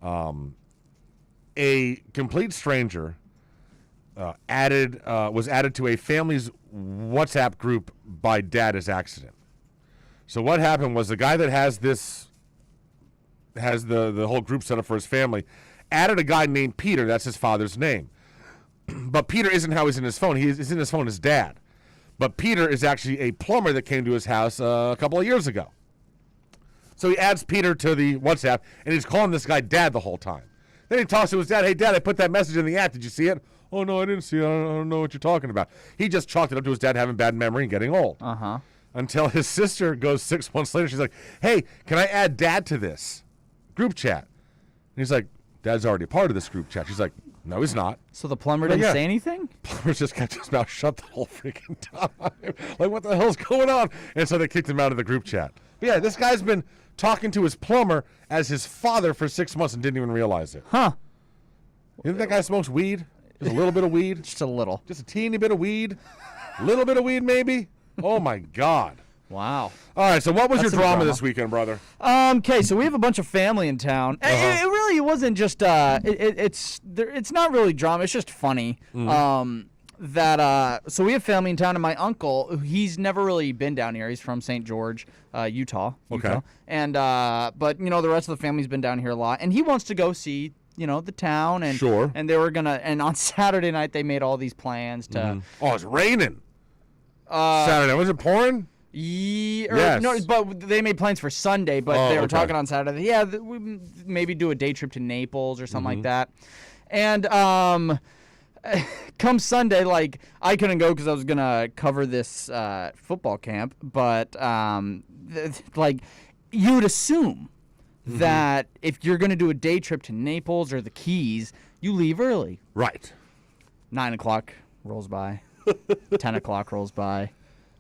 A complete stranger was added to a family's WhatsApp group by dad as accident. So what happened was the guy that has the whole group set up for his family added a guy named Peter. That's his father's name. But Peter isn't how he's in his phone. He's in his phone as dad. But Peter is actually a plumber that came to his house a couple of years ago. So he adds Peter to the WhatsApp, and he's calling this guy dad the whole time. Then he talks to his dad. Hey, Dad, I put that message in the app. Did you see it? Oh, no, I didn't see it. I don't know what you're talking about. He just chalked it up to his dad having bad memory and getting old. Uh-huh. Until his sister goes 6 months later. She's like, hey, can I add Dad to this group chat? And he's like, Dad's already a part of this group chat. She's like, no, he's not. So the plumber didn't say anything? Plumber just kept his mouth shut the whole freaking time. Like, what the hell's going on? And so they kicked him out of the group chat. But yeah, this guy's been talking to his plumber as his father for 6 months and didn't even realize it. Huh. You think that guy smokes weed? Just a little bit of weed? Just a little. Just a teeny bit of weed? A little bit of weed, maybe? Oh, my God. Wow. All right, so what was That's your some drama drama. this weekend, brother? Okay, so we have a bunch of family in town. It really wasn't just it's not really drama. It's just funny. So we have family in town, and my uncle, he's never really been down here. He's from St. George, Utah. Okay. And but the rest of the family's been down here a lot, and he wants to go see the town. And Sure. And they were and on Saturday night they made all these plans to. Oh, it's raining. Saturday. Was it pouring? Yes. No, but they made plans for Sunday, but they were okay. talking on Saturday. Yeah, we maybe do a day trip to Naples or something like that. And come Sunday, like, I couldn't go because I was going to cover this football camp, but, like, you would assume that if you're going to do a day trip to Naples or the Keys, you leave early. Right. 9 o'clock rolls by. 10 o'clock rolls by.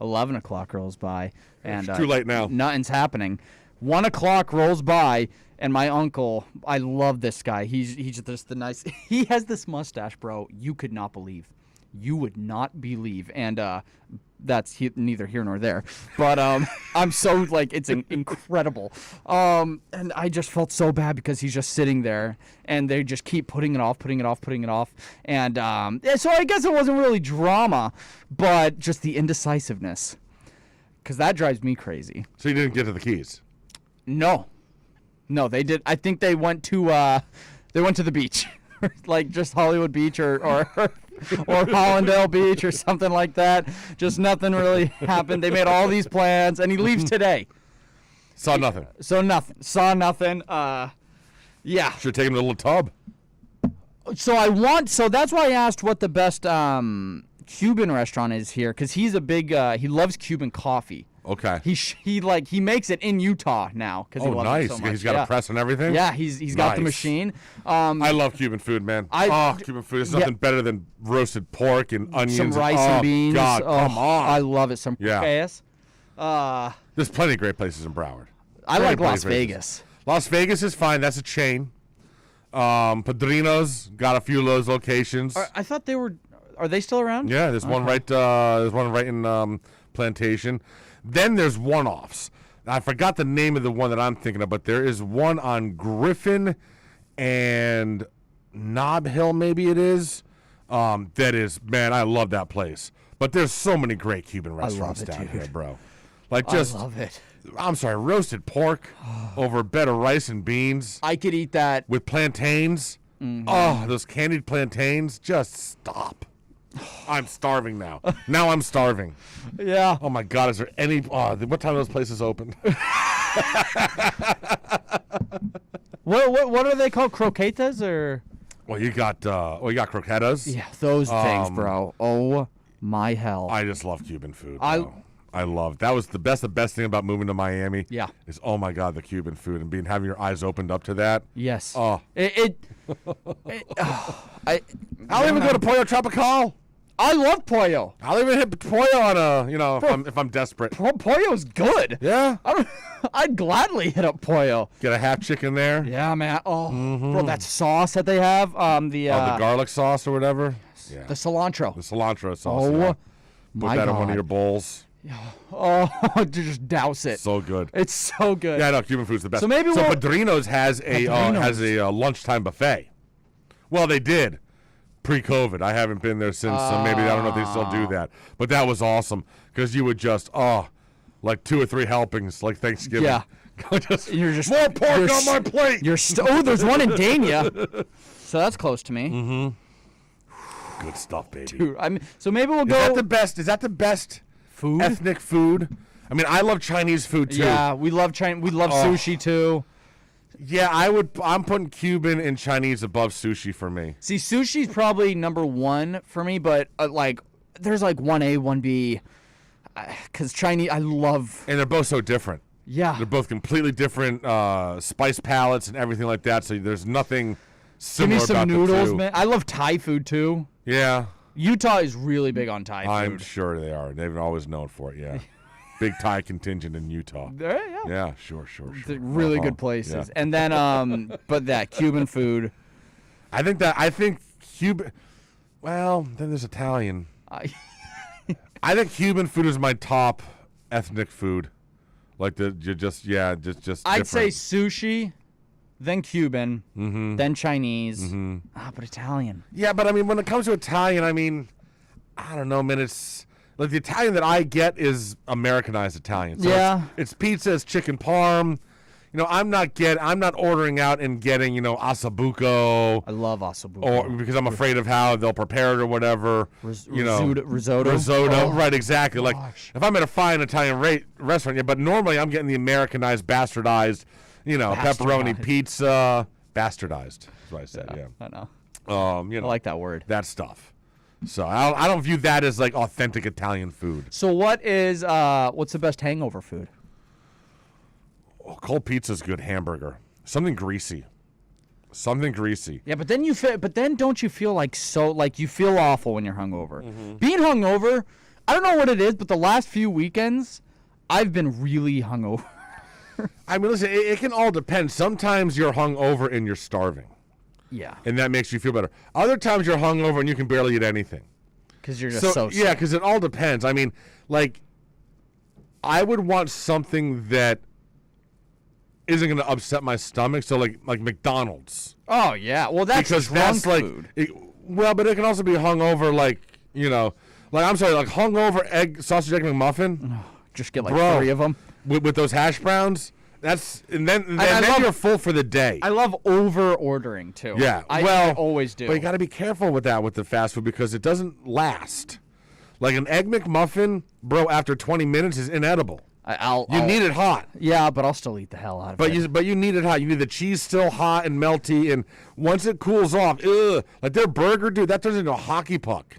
11 o'clock rolls by. And it's too late now. Nothing's happening. 1 o'clock rolls by, and my uncle, I love this guy. He's just the nice. He has this mustache, bro. You could not believe. You would not believe. And that's neither here nor there. But I'm so, like, it's incredible. And I just felt so bad because he's just sitting there, and they just keep putting it off. And so I guess it wasn't really drama, but just the indecisiveness. Because that drives me crazy. So you didn't get to the Keys? No, they did. I think they went to the beach, like just Hollywood Beach or Hollandale Beach or something like that. Just nothing really happened. They made all these plans, and he leaves today. Saw nothing. Saw nothing. Yeah. Should take him to a little tub. So that's why I asked what the best Cuban restaurant is here, because he's a big he loves Cuban coffee. Okay. He makes it in Utah now because he loves nice. it so much. He's got a press and everything. Yeah, he's got the machine. I love Cuban food, man. Cuban food. There's nothing better than roasted pork and onions. Some rice and beans. God, come on. I love it. Some quesadillas. There's plenty of great places in Broward. I like Las Vegas. Las Vegas is fine. That's a chain. Padrino's got a few of those locations. I thought they were. Are they still around? Yeah, there's one right. There's one right in Plantation. Then there's one-offs. I forgot the name of the one that I'm thinking of, but there is one on Griffin and Nob Hill, maybe it is. That is, man, I love that place. But there's so many great Cuban restaurants down here, bro. Like just, I love it. I'm sorry, roasted pork over a bed of rice and beans. I could eat that with plantains. Mm-hmm. Oh, those candied plantains. Just stop. I'm starving now. Now I'm starving. Yeah. Oh my God, is there any? What time are those places open? What are they called? Croquetas or? Well, you got croquetas. Yeah, those things, bro. Oh my hell. I just love Cuban food. Bro. I love that was the best thing about moving to Miami. Yeah. Is oh my God, the Cuban food and having your eyes opened up to that. Yes. Oh. I'll even go to Pollo Tropical. I love pollo. I'll even hit pollo on if I'm desperate. Pollo's good. Yeah. I'd gladly hit up pollo. Get a half chicken there. Yeah, man. Oh, bro, that sauce that they have, the garlic sauce or whatever. Yeah. The cilantro. The cilantro sauce. Oh, Put my that God. in one of your bowls. Oh, just douse it. So good. It's so good. Yeah, no, Cuban food's the best. So maybe Padrino's has a lunchtime buffet. Well, they did pre-COVID. I haven't been there since, so maybe I don't know if they still do that. But that was awesome because you would just like 2 or 3 helpings like Thanksgiving. Yeah. You're just more pork on my plate. There's one in Dania, so that's close to me. Mm-hmm. Good stuff, baby. Dude, so maybe we'll go. Is that the best food? Ethnic food? I mean, I love Chinese food too. Yeah, we love We love sushi too. Yeah, I'm putting Cuban and Chinese above sushi for me. See, sushi's probably number 1 for me, but there's like 1A, 1B. Because Chinese, I love. And they're both so different. Yeah. They're both completely different spice palettes and everything like that. So there's nothing similar about Give me some noodles, the two. man. I love Thai food too. Yeah. Utah is really big on Thai food. I'm sure they are. They've always known for it. Yeah. Big Thai contingent in Utah. Yeah, sure. They're really good places. Yeah. And then, but that Cuban food. I think Cuban. Well, then there's Italian. I think Cuban food is my top ethnic food. Like just I'd say sushi, then Cuban, then Chinese, but Italian. Yeah, but I mean, when it comes to Italian, I mean, I don't know, man. It's like the Italian that I get is Americanized Italian. So it's pizza, it's chicken parm. I'm not ordering out and getting, ossobuco. I love ossobuco. Or because I'm afraid of how they'll prepare it or whatever. Risotto. Risotto. Oh, Right, exactly. gosh. Like if I'm at a fine Italian restaurant, yeah, but normally I'm getting the Americanized, bastardized, pepperoni pizza. Bastardized is what I said, yeah. I know. I like that word. That stuff. So I don't view that as like authentic Italian food. So what's the best hangover food? Oh, cold pizza's good. Hamburger. Something greasy. Yeah, but then don't you feel like you feel awful when you're hungover? Mm-hmm. Being hungover, I don't know what it is, but the last few weekends I've been really hungover. I mean, listen, it can all depend. Sometimes you're hungover and you're starving. Yeah. And that makes you feel better. Other times you're hungover and you can barely eat anything. Because you're just so yeah, because it all depends. I mean, like, I would want something that isn't going to upset my stomach. So like McDonald's. Oh yeah, well that's drunk food. But it can also be hungover, like hungover sausage egg McMuffin. Just get like 3 of them with those hash browns. Then you're full for the day. I love over ordering too. Yeah, I always do. But you got to be careful with that with the fast food because it doesn't last. Like an egg McMuffin, bro, after 20 minutes is inedible. You need it hot. Yeah, but I'll still eat the hell out of it. But you need it hot. You need the cheese still hot and melty, and once it cools off, like their burger, dude, that turns into a hockey puck.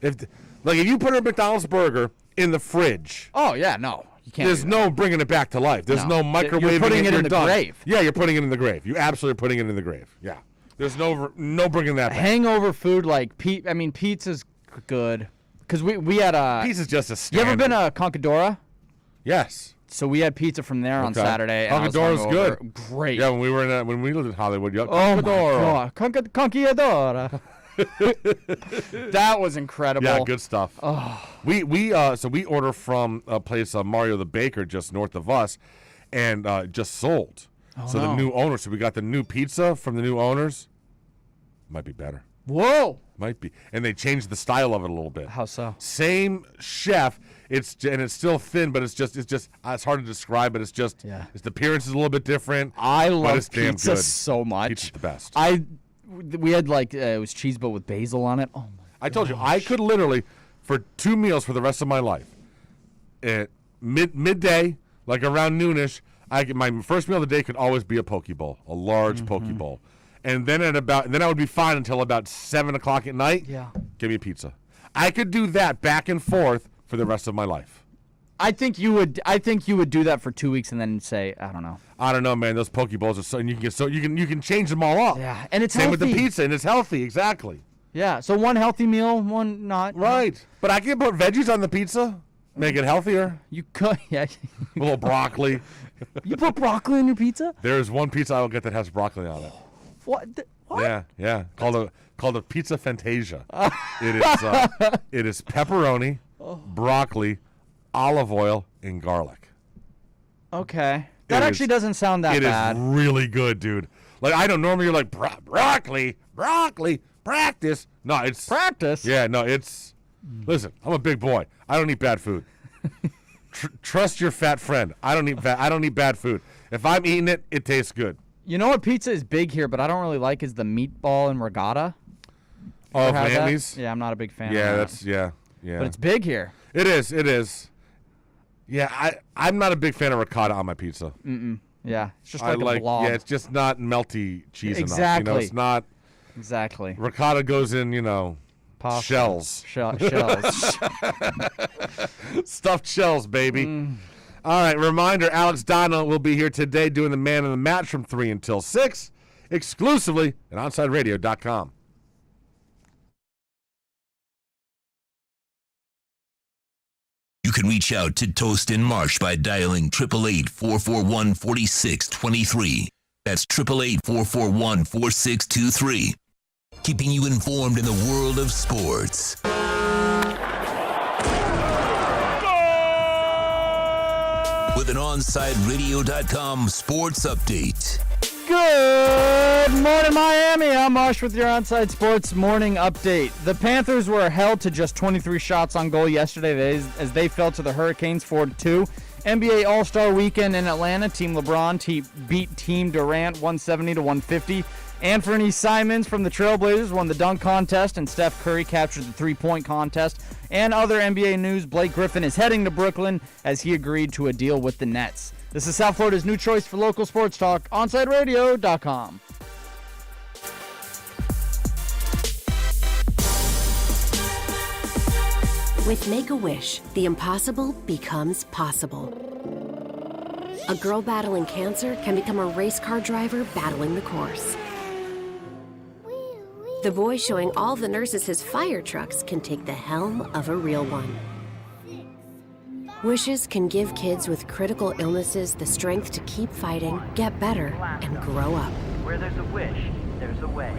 If you put a McDonald's burger in the fridge, oh yeah, no, you can't. There's no bringing it back to life. There's no microwaving. You're putting it in the done. grave. Yeah, you're putting it in the grave. You absolutely are putting it in the grave. Yeah, there's no bringing that back. Hangover food like pizza's good because we had a pizza's just a standard. You ever been to Conchidora? Yes. So we had pizza from there on Saturday. Conchidora's good. Great. Yeah, when we lived in Hollywood. Yeah, oh my God, Conchidora. That was incredible. Yeah, good stuff. Oh. We order from a place, Mario the Baker, just north of us, and just sold. The new owner. So we got the new pizza from the new owners. Might be better. Whoa. Might be, and they changed the style of it a little bit. How so? Same chef. It's still thin, but it's hard to describe. But it's the appearance is a little bit different. I love it's damn pizza good. so much. Pizza's the best. We had it was cheese boat with basil on it. Oh my! I told you I could literally for 2 meals for the rest of my life. At midday, like around noonish, my first meal of the day could always be a poke bowl, a large poke bowl. And then I would be fine until about 7 o'clock at night. Yeah. Give me a pizza. I could do that back and forth for the rest of my life. I think you would do that for 2 weeks and then say, I don't know. I don't know, man. Those poke bowls are you can change them all up. Yeah, and it's same healthy. with the pizza, and it's healthy. Exactly. Yeah. So one healthy meal, one not. Right. But I can put veggies on the pizza, make it healthier. You could, yeah. A little broccoli. You put broccoli in your pizza? There's one pizza I will get that has broccoli on it. What? Yeah. Called a pizza Fantasia. It is pepperoni, broccoli, olive oil, and garlic. Okay, that actually doesn't sound that bad. It is really good, dude. Like I don't normally you're like broccoli, practice. No, it's practice. Yeah, no, it's. Listen, I'm a big boy. I don't eat bad food. Trust your fat friend. I don't eat bad food. If I'm eating it, it tastes good. You know what pizza is big here, but I don't really like is the meatball and regatta. Oh, Miami's? Yeah, I'm not a big fan. Yeah, of that. yeah. But it's big here. It is. Yeah, I'm not a big fan of ricotta on my pizza. Yeah, it's just like a blob. Yeah, it's just not melty cheese exactly. enough. It's not. Exactly. Ricotta goes in, pasta. Shells. Shells. Stuffed shells, baby. All right, reminder, Alex Donna will be here today doing the man of the match from 3 until 6, exclusively at OnsideRadio.com. You can reach out to Toast and Marsh by dialing 888-441-4623. That's 888-441-4623. Keeping you informed in the world of sports. With an OnsideRadio.com sports update. Good morning, Miami. I'm Marsh with your Onside Sports morning update. The Panthers were held to just 23 shots on goal yesterday as they fell to the Hurricanes 4-2 NBA All-Star Weekend in Atlanta. Team LeBron beat Team Durant 170-150. Anthony Simons from the Trailblazers won the dunk contest, and Steph Curry captured the three-point contest. And other NBA news, Blake Griffin is heading to Brooklyn as he agreed to a deal with the Nets. This is South Florida's new choice for local sports talk, OnsideRadio.com. With Make-A-Wish, the impossible becomes possible. A girl battling cancer can become a race car driver battling the course. The boy showing all the nurses his fire trucks can take the helm of a real one. Wishes can give kids with critical illnesses the strength to keep fighting, get better, and grow up. Where there's a wish, there's a way.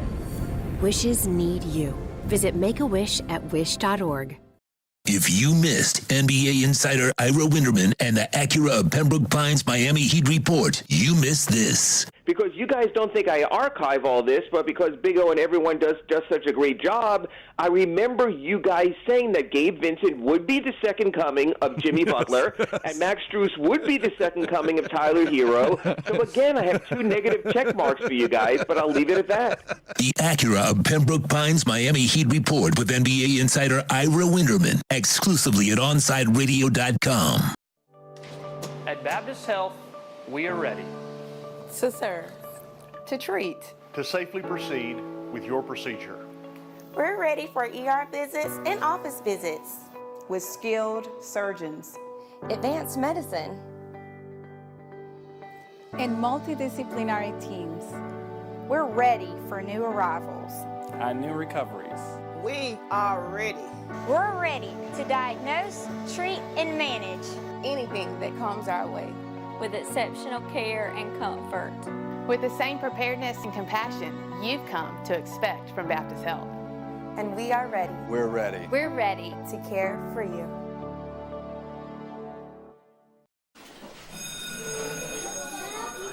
Wishes need you. Visit Make-A-Wish at wish.org. If you missed NBA insider Ira Winderman and the Acura of Pembroke Pines Miami Heat report, you missed this. Because you guys don't think I archive all this, but because Big O and everyone does such a great job, I remember you guys saying that Gabe Vincent would be the second coming of Jimmy Butler, and Max Strus would be the second coming of Tyler Hero. So again, I have 2 negative check marks for you guys, but I'll leave it at that. The Acura of Pembroke Pines Miami Heat report with NBA insider Ira Winderman, exclusively at OnsideRadio.com. At Baptist Health, we are ready. To serve, to treat, to safely proceed with your procedure. We're ready for ER visits and office visits with skilled surgeons, advanced medicine, and multidisciplinary teams. We're ready for new arrivals and new recoveries. We are ready. We're ready to diagnose, treat, and manage anything that comes our way. With exceptional care and comfort. With the same preparedness and compassion you've come to expect from Baptist Health. And we are ready. We're ready. We're ready to care for you.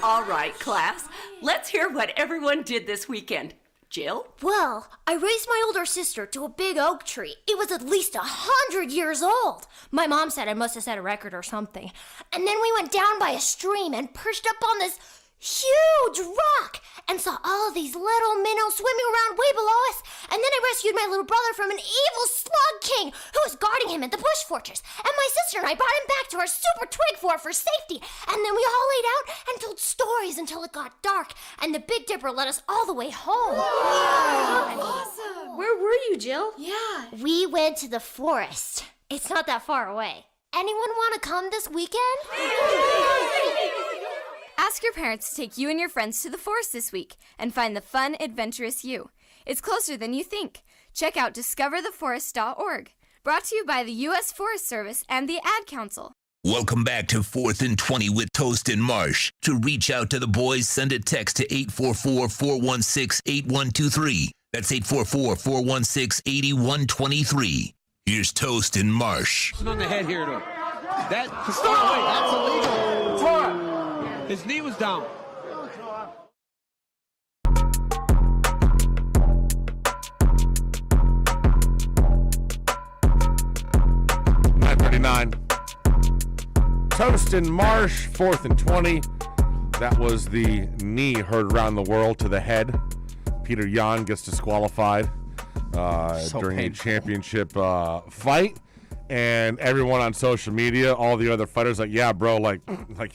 All right, class. Let's hear what everyone did this weekend. Jill? Well, I raised my older sister to a big oak tree. It was at least 100 years old. My mom said I must have set a record or something. And then we went down by a stream and perched up on this huge rock and saw all of these little minnows swimming around way below us. And then I rescued my little brother from an evil slug king who was guarding him at the bush fortress. And my sister and I brought him back to our super twig fort for safety. And then we all laid out and told stories until it got dark. And the Big Dipper led us all the way home. Wow, awesome. Where were you, Jill? Yeah. We went to the forest. It's not that far away. Anyone want to come this weekend? Ask your parents to take you and your friends to the forest this week and find the fun, adventurous you. It's closer than you think. Check out discovertheforest.org. Brought to you by the U.S. Forest Service and the Ad Council. Welcome back to 4th and 20 with Toast and Marsh. To reach out to the boys, send a text to 844-416-8123. That's 844-416-8123. Here's Toast and Marsh. On the head here, though. That's illegal. What? His knee was down. Toast and Marsh, 4th and 20. That was the knee heard around the world to the head. Peter Yan gets disqualified during a championship fight. And everyone on social media, all the other fighters, like, yeah, bro, like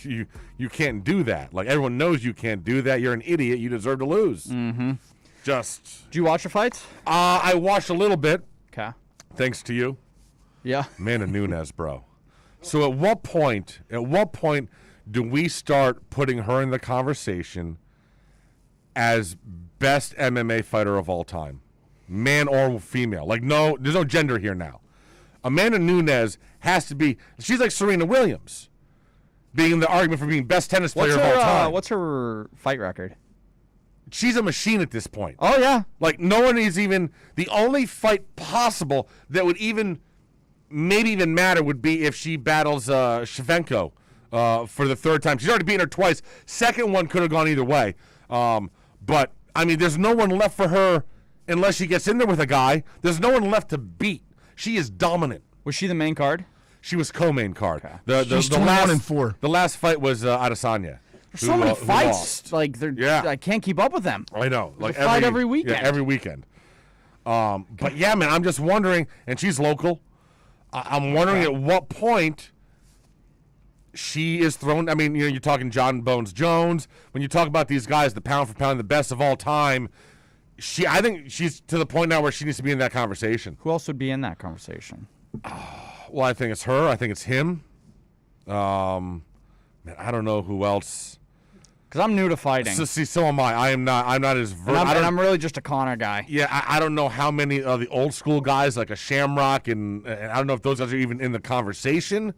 you can't do that. Like, everyone knows you can't do that. You're an idiot. You deserve to lose. Mm-hmm. Just. Did you watch the fights? I watched a little bit. Okay. Thanks to you. Yeah. Amanda Nunes, bro. So at what point do we start putting her in the conversation as best MMA fighter of all time? Man or female. Like, no, there's no gender here now. Amanda Nunes has to be, she's like Serena Williams, being in the argument for being best tennis player of all time. What's her fight record? She's a machine at this point. Oh, yeah. Like, no one is even, the only fight possible that would even, maybe even matter would be if she battles Shevchenko for the third time. She's already beaten her twice. Second one could have gone either way. But, I mean, there's no one left for her unless she gets in there with a guy. There's no one left to beat. She is dominant. Was she the main card? She was co-main card. Okay. She's The 21-4. The last fight was Adesanya. There's so many fights. Like I can't keep up with them. I know. Like There's a fight every weekend. Yeah, every weekend. But yeah, man, I'm just wondering, and she's local. I'm wondering at what point she is thrown. I mean, you're talking John Bones Jones. When you talk about these guys, the pound for pound, the best of all time, I think she's to the point now where she needs to be in that conversation. Who else would be in that conversation? Well, I think it's her. I think it's him. Man, I don't know who else. Because I'm new to fighting. So am I. I'm not as versed. I'm really just a Connor guy. Yeah, I don't know how many of the old school guys like a Shamrock and I don't know if those guys are even in the conversation.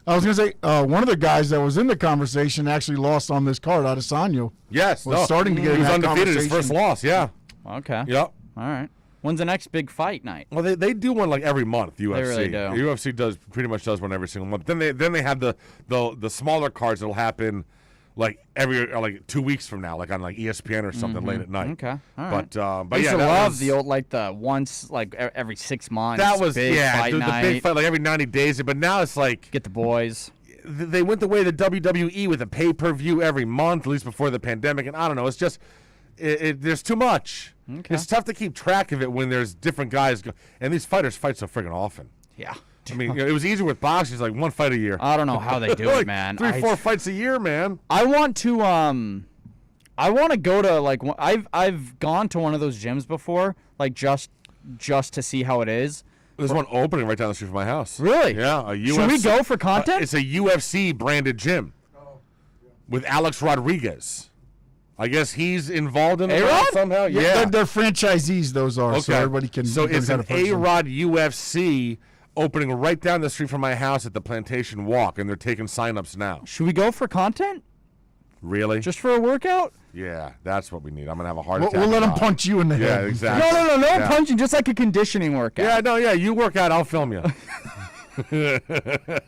I was going to say, one of the guys that was in the conversation actually lost on this card, Adesanya. Yes. Was starting to get he in was that undefeated, his conversation. first loss, yeah. Okay. Yep. All right. When's the next big fight night? Well, they do one like every month, UFC. They really do. The UFC pretty much does one every single month. Then they have the smaller cards that'll happen like every 2 weeks from now, like on like ESPN or something late at night. Okay. All right. But I used yeah, to that love was, the old the once every 6 months. that was big fight the night. big fight like every 90 days. But now it's like Get the boys. they went the way of the WWE with a pay-per-view every month, at least before the pandemic. And I don't know, it's just there's too much. Okay. It's tough to keep track of it when there's different guys, and these fighters fight so friggin' often. Yeah. I mean, it was easier with boxing. It's like one fight a year. I don't know how they do Like it, man. 3-4 fights a year, man. I want to go to I've gone to one of those gyms before, like just to see how it is. There's one opening right down the street from my house. Really? Yeah, a UFC. Should we go for content? It's a UFC branded gym with Alex Rodriguez. I guess he's involved in it A-Rod? somehow. Yeah. They're franchisees, those are, so everybody can. So it's an person. A-Rod UFC opening right down the street from my house at the Plantation Walk, and they're taking sign-ups now. Should we go for content? Really? Just for a workout? Yeah, that's what we need. I'm going to have a heart We'll attack. let them tomorrow. punch you in the head. Yeah, exactly. No Yeah. punching, just like a conditioning workout. Yeah, you work out, I'll film you.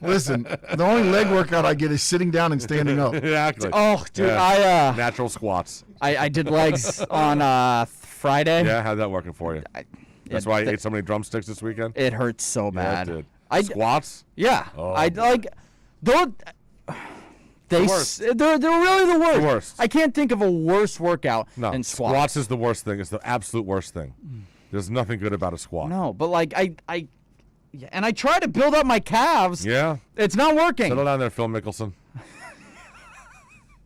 Listen, the only leg workout I get is sitting down and standing up. Exactly. Oh, dude, Yeah. Natural squats. I did legs on Friday. Yeah, how's that working for you? That's why I ate so many drumsticks this weekend? It hurts so bad. Yeah, it did. Squats? Yeah. Oh, I boy. like they're really the worst. The worst. I can't think of a worse workout No, than squats. squats is the worst thing. It's the absolute worst thing. There's nothing good about a squat. No, but like and I try to build up my calves. Yeah? It's not working. Settle down there, Phil Mickelson.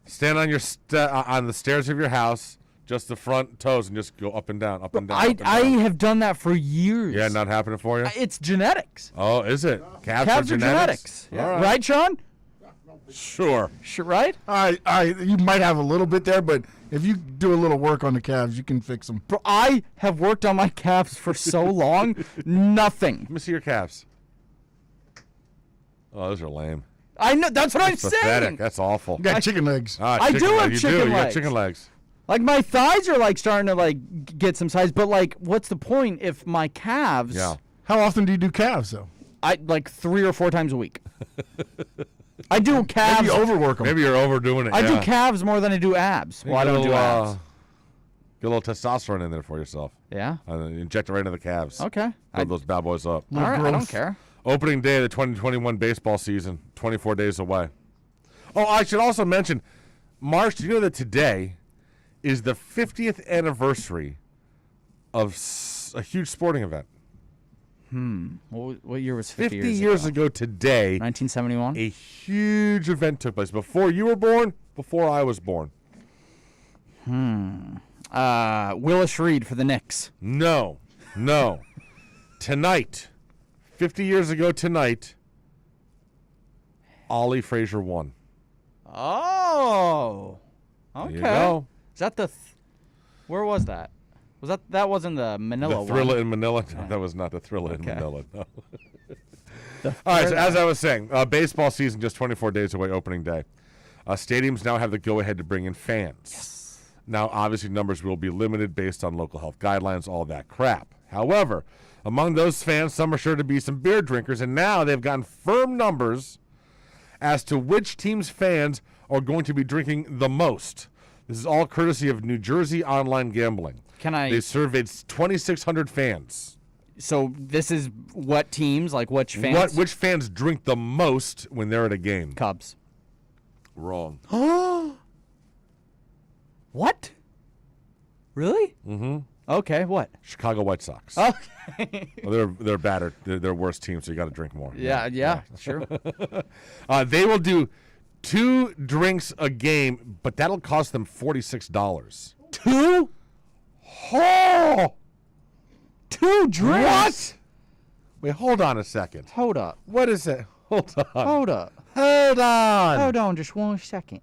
Stand on your on the stairs of your house, just the front toes, and just go up and down, up and down. up and I down. have done that for years. Yeah, not happening for you? It's genetics. Oh, is it? Calves Calves are are genetics? genetics. All Right, Sean? Sure. Right? You might have a little bit there, but if you do a little work on the calves, you can fix them. Bro, I have worked on my calves for so long. Nothing. Let me see your calves. Oh, those are lame. I know. That's what I'm Pathetic. saying. That's awful. You got chicken legs. I do have chicken You got legs. chicken legs. Like my thighs are like starting to like get some size, but like, what's the point if my calves? Yeah. How often do you do calves, though? I like 3 or 4 times a week. I do calves. Maybe you overwork them. Maybe you're overdoing it. I do yeah. calves more than I do abs. Well, I don't do abs. Get a little testosterone in there for yourself. Yeah. And then inject it right into the calves. Okay. Build those bad boys up. All right. I don't care. Opening day of the 2021 baseball season, 24 days away. Oh, I should also mention, Marsh, do you know that today is the 50th anniversary of a huge sporting event? What year was 50 years ago today, 1971? a huge event took place. Before you were born, before I was born. Willis Reed for the Knicks. No. Tonight, 50 years ago tonight, Ollie Frazier won. Oh. Okay. There you go. Is that the... where was that? That wasn't the Manila The Thrilla one? in Manila? No, that was not the Thrilla in Okay. Manila. No. All right, so as I was saying, baseball season just 24 days away, opening day. Stadiums now have the go-ahead to bring in fans. Yes. Now, obviously, numbers will be limited based on local health guidelines, all that crap. However, among those fans, some are sure to be some beer drinkers, and now they've gotten firm numbers as to which team's fans are going to be drinking the most. This is all courtesy of New Jersey Online Gambling. Can I... They surveyed 2,600 fans. So this is what teams, like which fans? Which fans drink the most when they're at a game? Cubs. Wrong. What? Really? Mm-hmm. Okay, what? Chicago White Sox. Okay. Well, they're battered. They're worst team, so you got to drink more. Yeah, sure. They will do 2 drinks a game, but that'll cost them $46. 2? Oh! 2 drinks? What? Wait, hold on a second. Hold up. What is it? Hold on. Hold up. Hold on. Hold on just 1 second.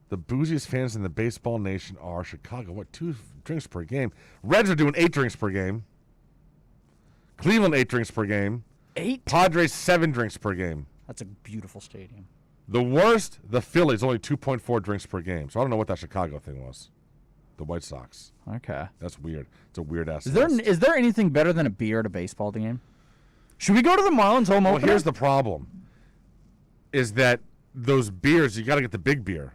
The booziest fans in the baseball nation are Chicago. What, 2 drinks per game? Reds are doing 8 drinks per game. Cleveland, 8 drinks per game. 8? Padres, 7 drinks per game. That's a beautiful stadium. The worst, the Phillies, only 2.4 drinks per game. So I don't know what that Chicago thing was. The White Sox. Okay. That's weird. It's a weird ass. Is there anything better than a beer at a baseball game? Should we go to the Marlins home opener? Well, here's the problem. Is that those beers, you got to get the big beer.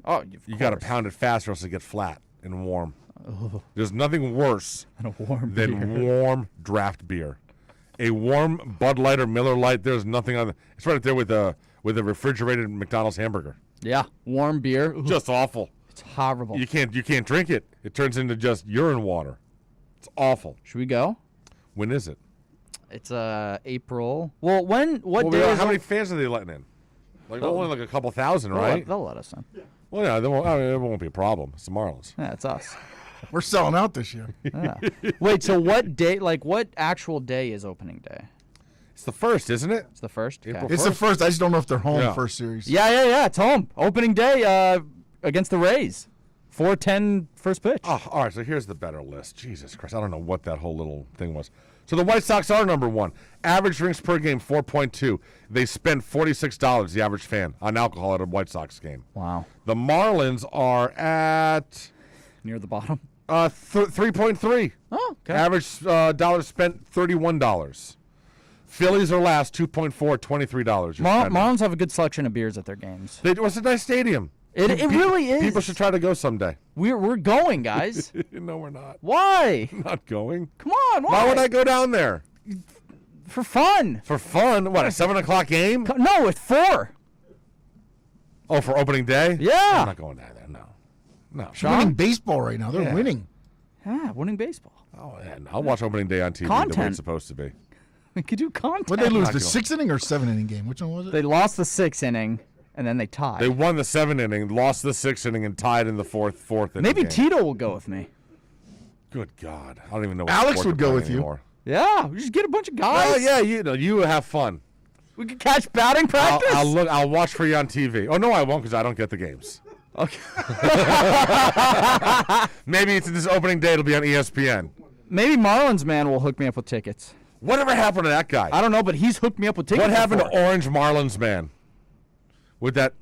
Oh, you got to pound it fast or else it get flat and warm. Oh. There's nothing worse than warm draft beer. A warm Bud Light or Miller Lite, there's nothing on it's right up there with a refrigerated McDonald's hamburger. Yeah, warm beer. Ooh. Just awful. It's horrible. You can't drink it. It turns into just urine water. It's awful. Should we go? When is it? It's April. Well, what day? How many fans are they letting in? Only like a couple thousand, right? They'll let us in. Well, yeah, it won't be a problem. It's the Marlins. Yeah, it's us. We're selling out this year. Yeah. Wait, so what day? Like, what actual day is opening day? It's the 1st, isn't it? It's the 1st. Okay. It's the 1st. I just don't know if they're home first series. Yeah. It's home. Opening day against the Rays. 4:10 first pitch. Oh, all right, so here's the better list. Jesus Christ, I don't know what that whole little thing was. So the White Sox are number 1. Average drinks per game, 4.2. They spend $46, the average fan, on alcohol at a White Sox game. Wow. The Marlins are at... Near the bottom? 3.3. Oh, okay. Average dollars spent, $31. Phillies are last, 2.4, $23. Marlins have a good selection of beers at their games. It's a nice stadium. It really is. People should try to go someday. We're going, guys. No, we're not. Why? I'm not going. Come on, why would I go down there? For fun. For fun? What, a 7 o'clock game? No, it's 4. Oh, for opening day? Yeah. I'm not going down there, no. They're winning baseball right now. They're winning. Yeah, winning baseball. Oh, and I'll watch opening day on TV the way it's supposed to be. We could do content. What did they lose, the 6th inning or 7th inning game? Which one was it? They lost the 6th inning, and then they tied. They won the 7th inning, lost the 6th inning, and tied in the fourth inning. Maybe game. Tito will go with me. Good God. I don't even know what Alex sport would they're go playing with you. anymore. Yeah, we just get a bunch of guys. Oh, yeah, you have fun. We could catch batting practice. I'll watch for you on TV. Oh, no, I won't because I don't get the games. Okay. Maybe it's this opening day. It'll be on ESPN. Maybe Marlins man will hook me up with tickets. Whatever happened to that guy? I don't know, but he's hooked me up with tickets. What happened before. to Orange Marlins man? With that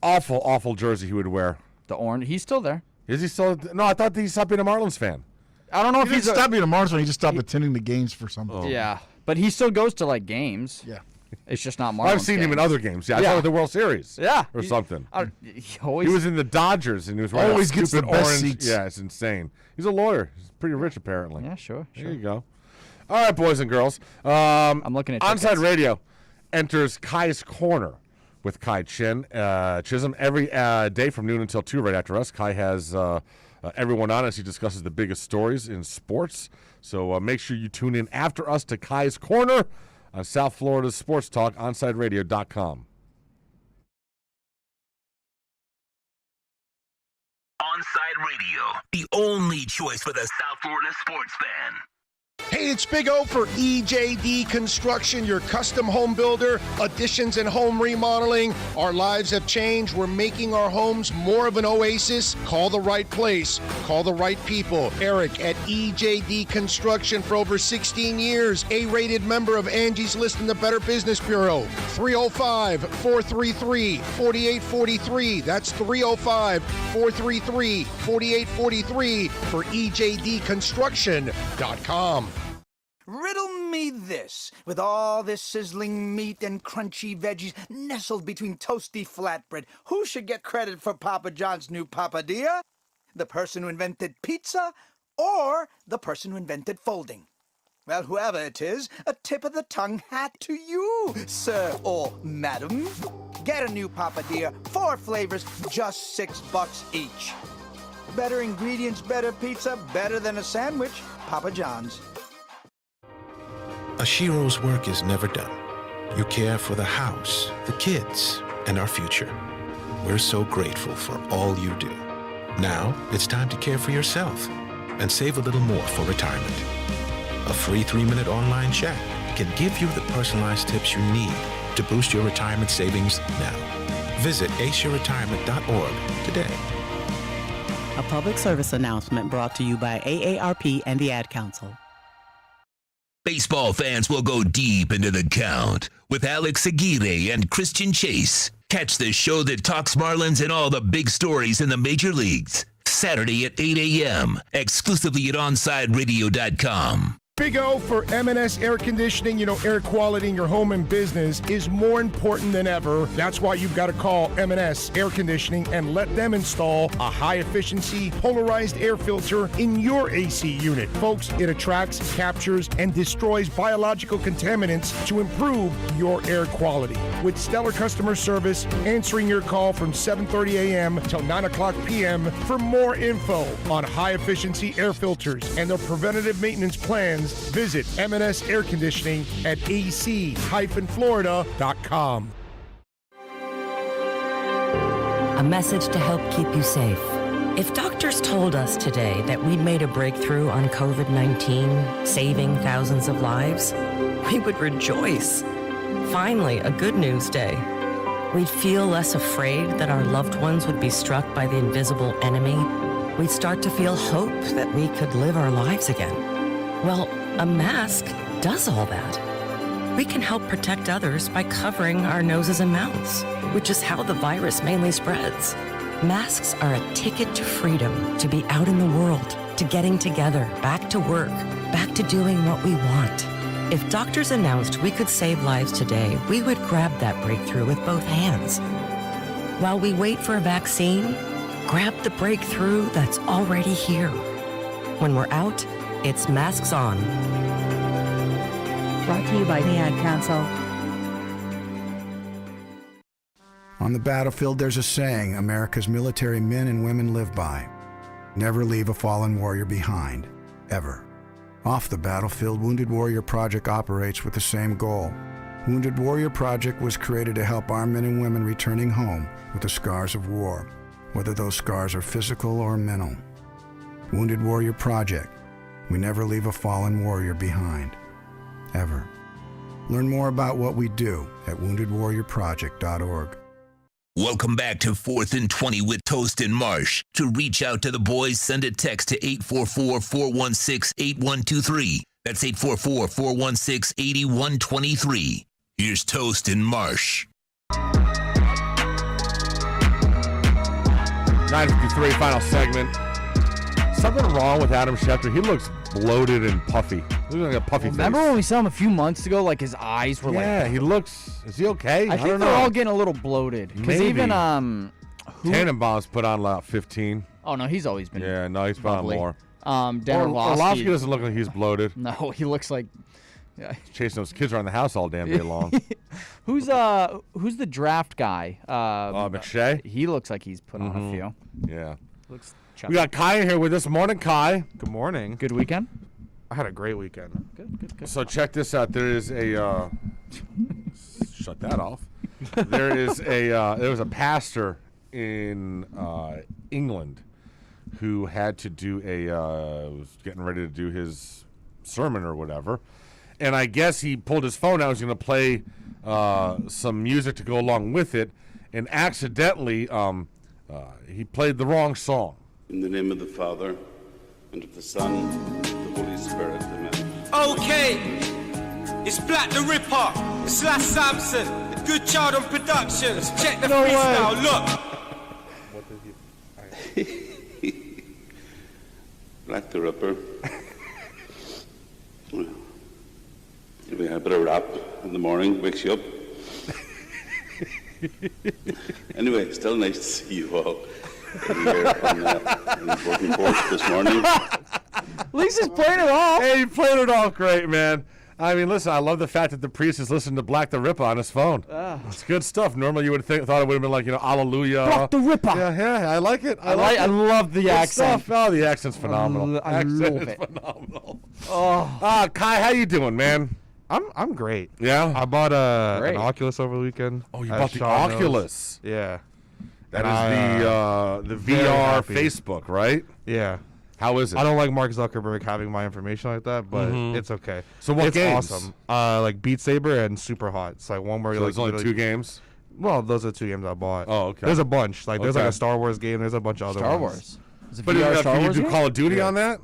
awful, awful jersey he would wear. The orange. He's still there. Is he still? No, I thought he stopped being a Marlins fan. I don't know if He didn't stop being a Marlins fan. He just stopped attending the games for something. Oh. Yeah, but he still goes to like games. Yeah. It's just not Marlins. I've seen him in other games. Yeah, I saw him at the World Series. Yeah, or something. He was in the Dodgers and he was wearing always a gets the stupid best orange. seats. Yeah, it's insane. He's a lawyer. He's pretty rich apparently. Yeah, sure. There you go. All right, boys and girls. I'm looking at Onside tickets. Radio enters Kai's Corner with Kai Chisholm every day from noon until 2 right after us. Kai has everyone on as he discusses the biggest stories in sports. So make sure you tune in after us to Kai's Corner on South Florida's Sports Talk, OnsideRadio.com. Onside Radio, the only choice for the South Florida sports fan. Hey, it's Big O for EJD Construction, your custom home builder, additions and home remodeling. Our lives have changed. We're making our homes more of an oasis. Call the right place. Call the right people. Eric at EJD Construction for over 16 years. A-rated member of Angie's List in the Better Business Bureau. 305-433-4843. That's 305-433-4843 for EJDConstruction.com. Riddle me this. With all this sizzling meat and crunchy veggies nestled between toasty flatbread, who should get credit for Papa John's new papadilla? The person who invented pizza or the person who invented folding? Well, whoever it is, a tip of the tongue hat to you, sir or madam. Get a new Papadia, 4 flavors, just $6 each. Better ingredients, better pizza, better than a sandwich. Papa John's. A Shiro's work is never done. You care for the house, the kids, and our future. We're so grateful for all you do. Now, it's time to care for yourself and save a little more for retirement. A free 3-minute online chat can give you the personalized tips you need to boost your retirement savings now. Visit aceyourretirement.org today. A public service announcement brought to you by AARP and the Ad Council. Baseball fans will go deep into the count with Alex Aguirre and Christian Chase. Catch the show that talks Marlins and all the big stories in the major leagues. Saturday at 8 a.m., exclusively at OnSideRadio.com. Big O for M&S Air Conditioning. You know, air quality in your home and business is more important than ever. That's why you've got to call M&S Air Conditioning and let them install a high-efficiency polarized air filter in your AC unit. Folks, it attracts, captures, and destroys biological contaminants to improve your air quality. With stellar customer service, answering your call from 7:30 a.m. till 9 o'clock p.m. For more info on high-efficiency air filters and their preventative maintenance plans, visit M&S Air Conditioning at ac-florida.com. A message to help keep you safe. If doctors told us today that we'd made a breakthrough on COVID-19, saving thousands of lives, we would rejoice. Finally, a good news day. We'd feel less afraid that our loved ones would be struck by the invisible enemy. We'd start to feel hope that we could live our lives again. Well, a mask does all that. We can help protect others by covering our noses and mouths, which is how the virus mainly spreads. Masks are a ticket to freedom, to be out in the world, to getting together, back to work, back to doing what we want. If doctors announced we could save lives today, we would grab that breakthrough with both hands. While we wait for a vaccine, grab the breakthrough that's already here. When we're out, it's masks on. Brought to you by the Ad Council. On the battlefield, there's a saying America's military men and women live by. Never leave a fallen warrior behind, ever. Off the battlefield, Wounded Warrior Project operates with the same goal. Wounded Warrior Project was created to help our men and women returning home with the scars of war, whether those scars are physical or mental. Wounded Warrior Project. We never leave a fallen warrior behind, ever. Learn more about what we do at woundedwarriorproject.org. Welcome back to 4th and 20 with Toast and Marsh. To reach out to the boys, send a text to 844-416-8123. That's 844-416-8123. Here's Toast and Marsh. 9:53, final segment. Something wrong with Adam Schefter. He looks bloated and puffy. He looks like a puffy face. Remember when we saw him a few months ago? Like his eyes were like. Yeah, he looks. Is he okay? I think don't they're know. all getting a little bloated. Because Maybe. even Tannenbaum's put on about 15. Oh no, he's always been. Yeah, no, he's put on bubbly. more. Orlovsky doesn't look like he's bloated. No, he looks like. Yeah. He's chasing those kids around the house all damn day long. Who's the draft guy? McShay. He looks like he's put on a few. Yeah. Looks. We got Kai here with us. Morning, Kai. Good morning. Good weekend. I had a great weekend. Good. So check this out. There is a shut that off. There was a pastor in England who had to do was getting ready to do his sermon or whatever, and I guess he pulled his phone out. He was going to play some music to go along with it, and accidentally he played the wrong song. In the name of the Father, and of the Son, and of the Holy Spirit, amen. Okay, it's Black the Ripper, it's Slash Samson, the Good Child on Productions. Check the freestyle, look. Black the Ripper. Well, if we had a bit of rap in the morning, wakes you up. Anyway, still nice to see you all here on the voting course this morning. At least he's playing it off. Hey, you played it off great, man. I mean, listen, I love the fact that the priest is listening to Black the Ripper on his phone. It's good stuff. Normally, you would thought it would have been like, Hallelujah. Black the Ripper. Yeah, I like it. I love the Good accent. stuff. Oh, the accent's phenomenal. I love it. Phenomenal. Oh, Kai, how you doing, man? I'm great. Yeah? I bought Great. an Oculus over the weekend. Oh, you as bought the Sean knows. Oculus. Yeah. That And is the very VR happy. Facebook, right? Yeah. How is it? I don't like Mark Zuckerberg having my information like that, but it's okay. So what it's games? Awesome. Like Beat Saber and Super Hot. It's like one where So you're there's like only 2 games? Well, those are the 2 games I bought. Oh, okay. There's a bunch. Like there's like Okay. a Star Wars game. There's a bunch of other Star ones. Wars. Is it But VR Star can you Wars do game? Call of Duty on that?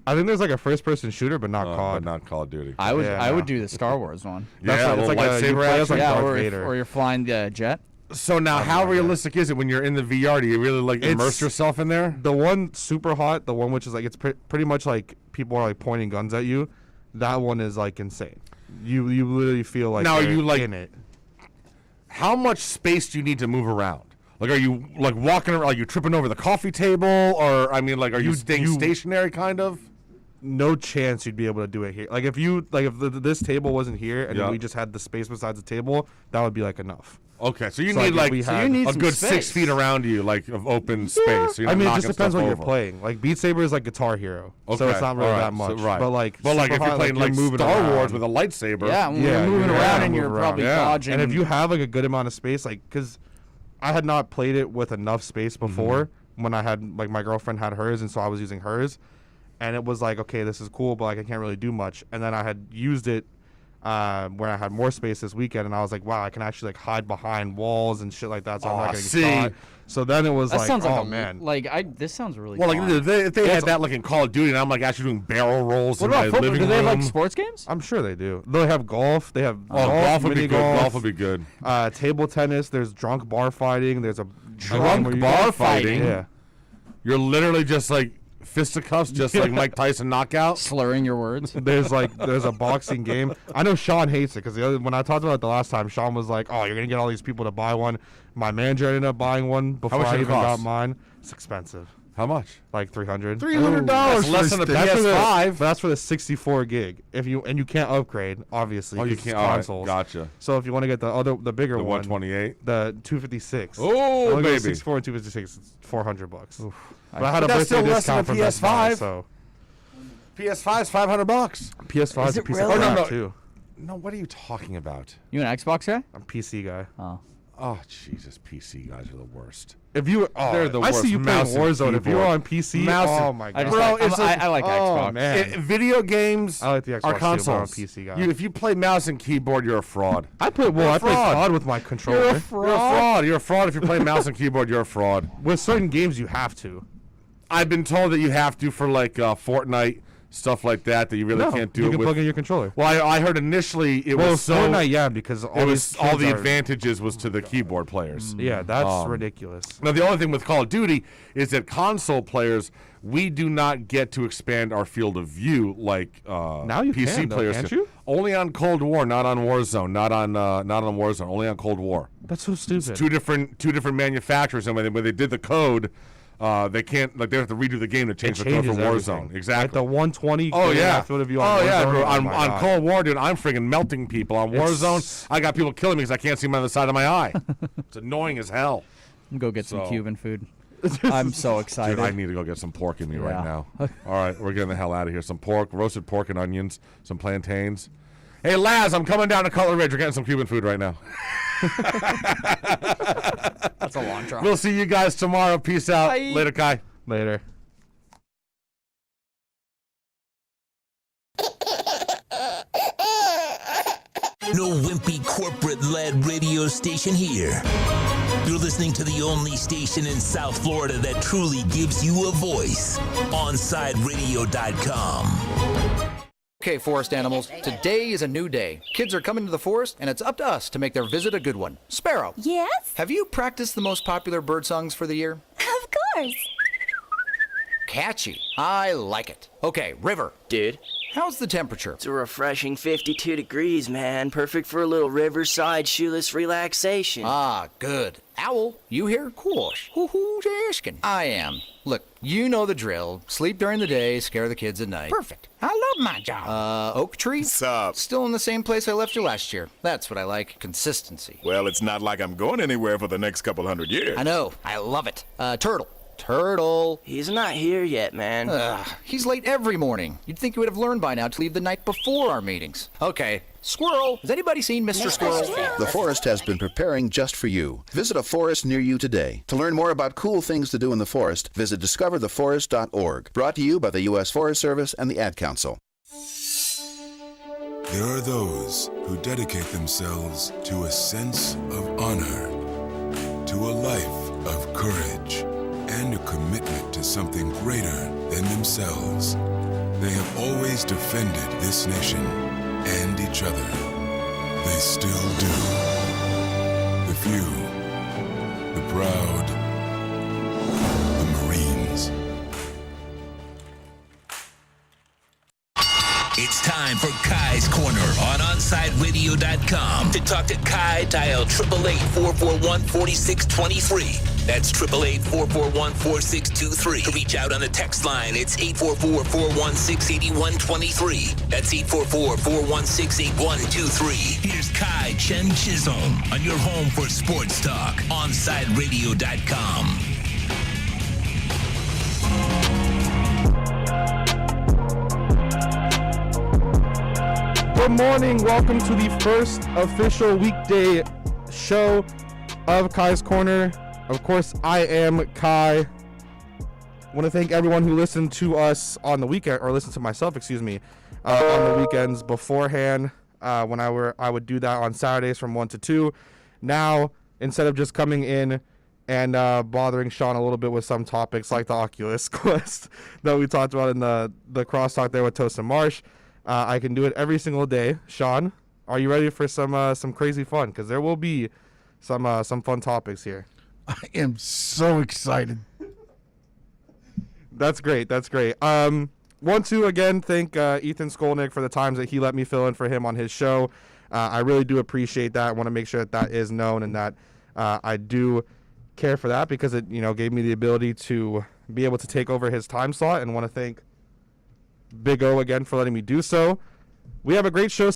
I think there's like a first-person shooter, but not But COD. not Call of Duty. I would Yeah, I no. would do the Star Wars one. That's Yeah, like, it's little like a you lightsaber play as like Yeah, Darth or, Vader. or you're flying the jet. So now, how realistic is it when you're in the VR? Do you really like immerse It's- yourself in there? The one Super Hot, the one which is like it's pretty much like people are like pointing guns at you. That one is like insane. You literally feel like Now, are you're you, like- in it. How much space do you need to move around? Like, are you like walking around? Are you tripping over the coffee table, or I mean, like, are you staying stationary, kind of? No chance you'd be able to do it here. Like if this table wasn't here and Yeah. we just had the space besides the table, that would be like enough. Okay, so you So, need like, like we had- you need a some good space. 6 feet around you, like of open space. So you're I not mean, it knocking just depends stuff what over. you're playing. Like Beat Saber is like Guitar Hero, so Okay, it's not really all right, that much. so- right. But like, if Super you're Hot, playing you're like moving Star around. Wars with a lightsaber, Yeah, when Yeah, you're moving you're around gonna and move you're around. probably Yeah. dodging. And if you have like a good amount of space, like because I had not played it with enough space before when I had like my girlfriend had hers, and so I was using hers, and it was like, okay, this is cool, but like I can't really do much. And then I had used it where I had more space this weekend, and I was like, wow, I can actually like hide behind walls and shit like that, so I'm not gonna see. get caught. So then it was that like, sounds like oh man. this sounds really. well, like fun. if they had that like in Call of Duty, and I'm like actually doing barrel rolls What in my about football? living Do they have like room. sports games? I'm sure they do. They have golf. They have Golf would be mini good. golf. Golf would be good. Table tennis. There's drunk bar fighting. There's a Drunk where you- bar fighting? Yeah. You're literally just like fisticuffs, just like Mike Tyson knockout. Slurring your words. There's a boxing game. I know Sean hates it because when I talked about it the last time, Sean was like, "Oh, you're gonna get all these people to buy one." My manager ended up buying one before much I did it even got cost? mine. It's expensive. How much? Like $300. $300 That's for less this than a thing. That's for the, PS5. but that's for the 64 gig. If you can't upgrade, obviously. Oh, you 'cause can't. it's All right, consoles. gotcha. So if you want to get the bigger The one, 128. the 256. Oh, Only baby. 64 and 256. It's $400. But I But had a that's birthday still less than discount a from Best Buy, PS5. so PS5's $500. PS5 Is is a it piece really? of Oh, no, crap no. too. No, what are you talking about? You an Xbox guy? I'm a PC guy. Oh. Oh, Jesus, PC guys are the worst. If you, They're the I see worst. you playing Mouse and Warzone. If you were keyboard. on PC, Mouse oh and- my I god, just Bro, like, it's I like oh Xbox. man, Video games I like the Xbox are too, but I'm a consoles. PC guy. If you play mouse and keyboard, you're a fraud. I play You're a I play fraud. COD with my controller. You're a fraud. You're a fraud if you play mouse and keyboard. You're a fraud. With certain games, you have to. I've been told that you have to for like Fortnite stuff like that. That you really No, can't do you it can with. plug in your controller. Well, I heard initially it Well, was so. Fortnite, yeah, because all It was these all kids the are- advantages was to the keyboard players. Yeah, that's ridiculous. Now the only thing with Call of Duty is that console players, we do not get to expand our field of view like Now you PC can, though, players can't can. you? Only on Cold War, not on Warzone, not on Warzone, only on Cold War. That's so stupid. Two different manufacturers, and when they did the code, they can't they have to redo the game to change It the code for changes Warzone. everything. Exactly. Like the 120. Oh yeah. Field of view on Oh yeah, Warzone, bro. oh On my God. Cold War, dude, I'm friggin' melting people. On Warzone, I got people killing me because I can't see them on the side of my eye. It's annoying as hell. Go get some So- Cuban food. I'm so excited. Dude, I need to go get some pork in me right Yeah. now. All right, we're getting the hell out of here. Some pork, roasted pork and onions, some plantains. Hey, Laz, I'm coming down to Cutler Ridge. We're getting some Cuban food right now. That's a long drop. We'll see you guys tomorrow. Peace out. Bye. Later, Kai. Later. No wimpy corporate-led radio station here. You're listening to the only station in South Florida that truly gives you a voice. OnSideRadio.com. Okay, forest animals, today is a new day. Kids are coming to the forest, and it's up to us to make their visit a good one. Sparrow. Yes? Have you practiced the most popular bird songs for the year? Of course. Catchy. I like it. Okay, River. Dude. How's the temperature? It's a refreshing 52 degrees, man. Perfect for a little riverside shoeless relaxation. Ah, good. Owl, you here? Course. Who's asking? I am. Look, you know the drill. Sleep during the day, scare the kids at night. Perfect. I love my job. Oak Tree? What's up? Still in the same place I left you last year. That's what I like. Consistency. Well, it's not like I'm going anywhere for the next couple hundred years. I know. I love it. Turtle. He's not here yet, man. He's late every morning. You'd think you would have learned by now to leave the night before our meetings. Okay. Squirrel. Has anybody seen Mr. Squirrel? The forest has been preparing just for you. Visit a forest near you today. To learn more about cool things to do in the forest, visit discovertheforest.org. Brought to you by the U.S. Forest Service and the Ad Council. There are those who dedicate themselves to a sense of honor, to a life of courage, and a commitment to something greater than themselves. They have always defended this nation and each other. They still do. The few, the proud, the Marines. It's time for Kai's Corner on OnSideRadio.com. To talk to Kai, dial 888-441-4623. That's 888-441-4623. To reach out on the text line, it's 844-416-8123. That's 844-416-8123. Here's Kai Chen Chisholm on your home for sports talk, OnSideRadio.com. Good morning. Welcome to the first official weekday show of Kai's Corner. Of course, I am Kai. I want to thank everyone who listened to us on the weekend, or listened to myself, on the weekends beforehand. When I would do that on Saturdays from 1 to 2. Now, instead of just coming in and bothering Sean a little bit with some topics like the Oculus Quest that we talked about in the crosstalk there with Toast and Marsh, I can do it every single day. Sean, are you ready for some crazy fun? Because there will be some fun topics here. I am so excited. That's great. Want to again thank Ethan Skolnick for the times that he let me fill in for him on his show. I really do appreciate that. I want to make sure that is known, and that I do care for that, because it gave me the ability to be able to take over his time slot, and want to thank Big O again for letting me do so. We have a great show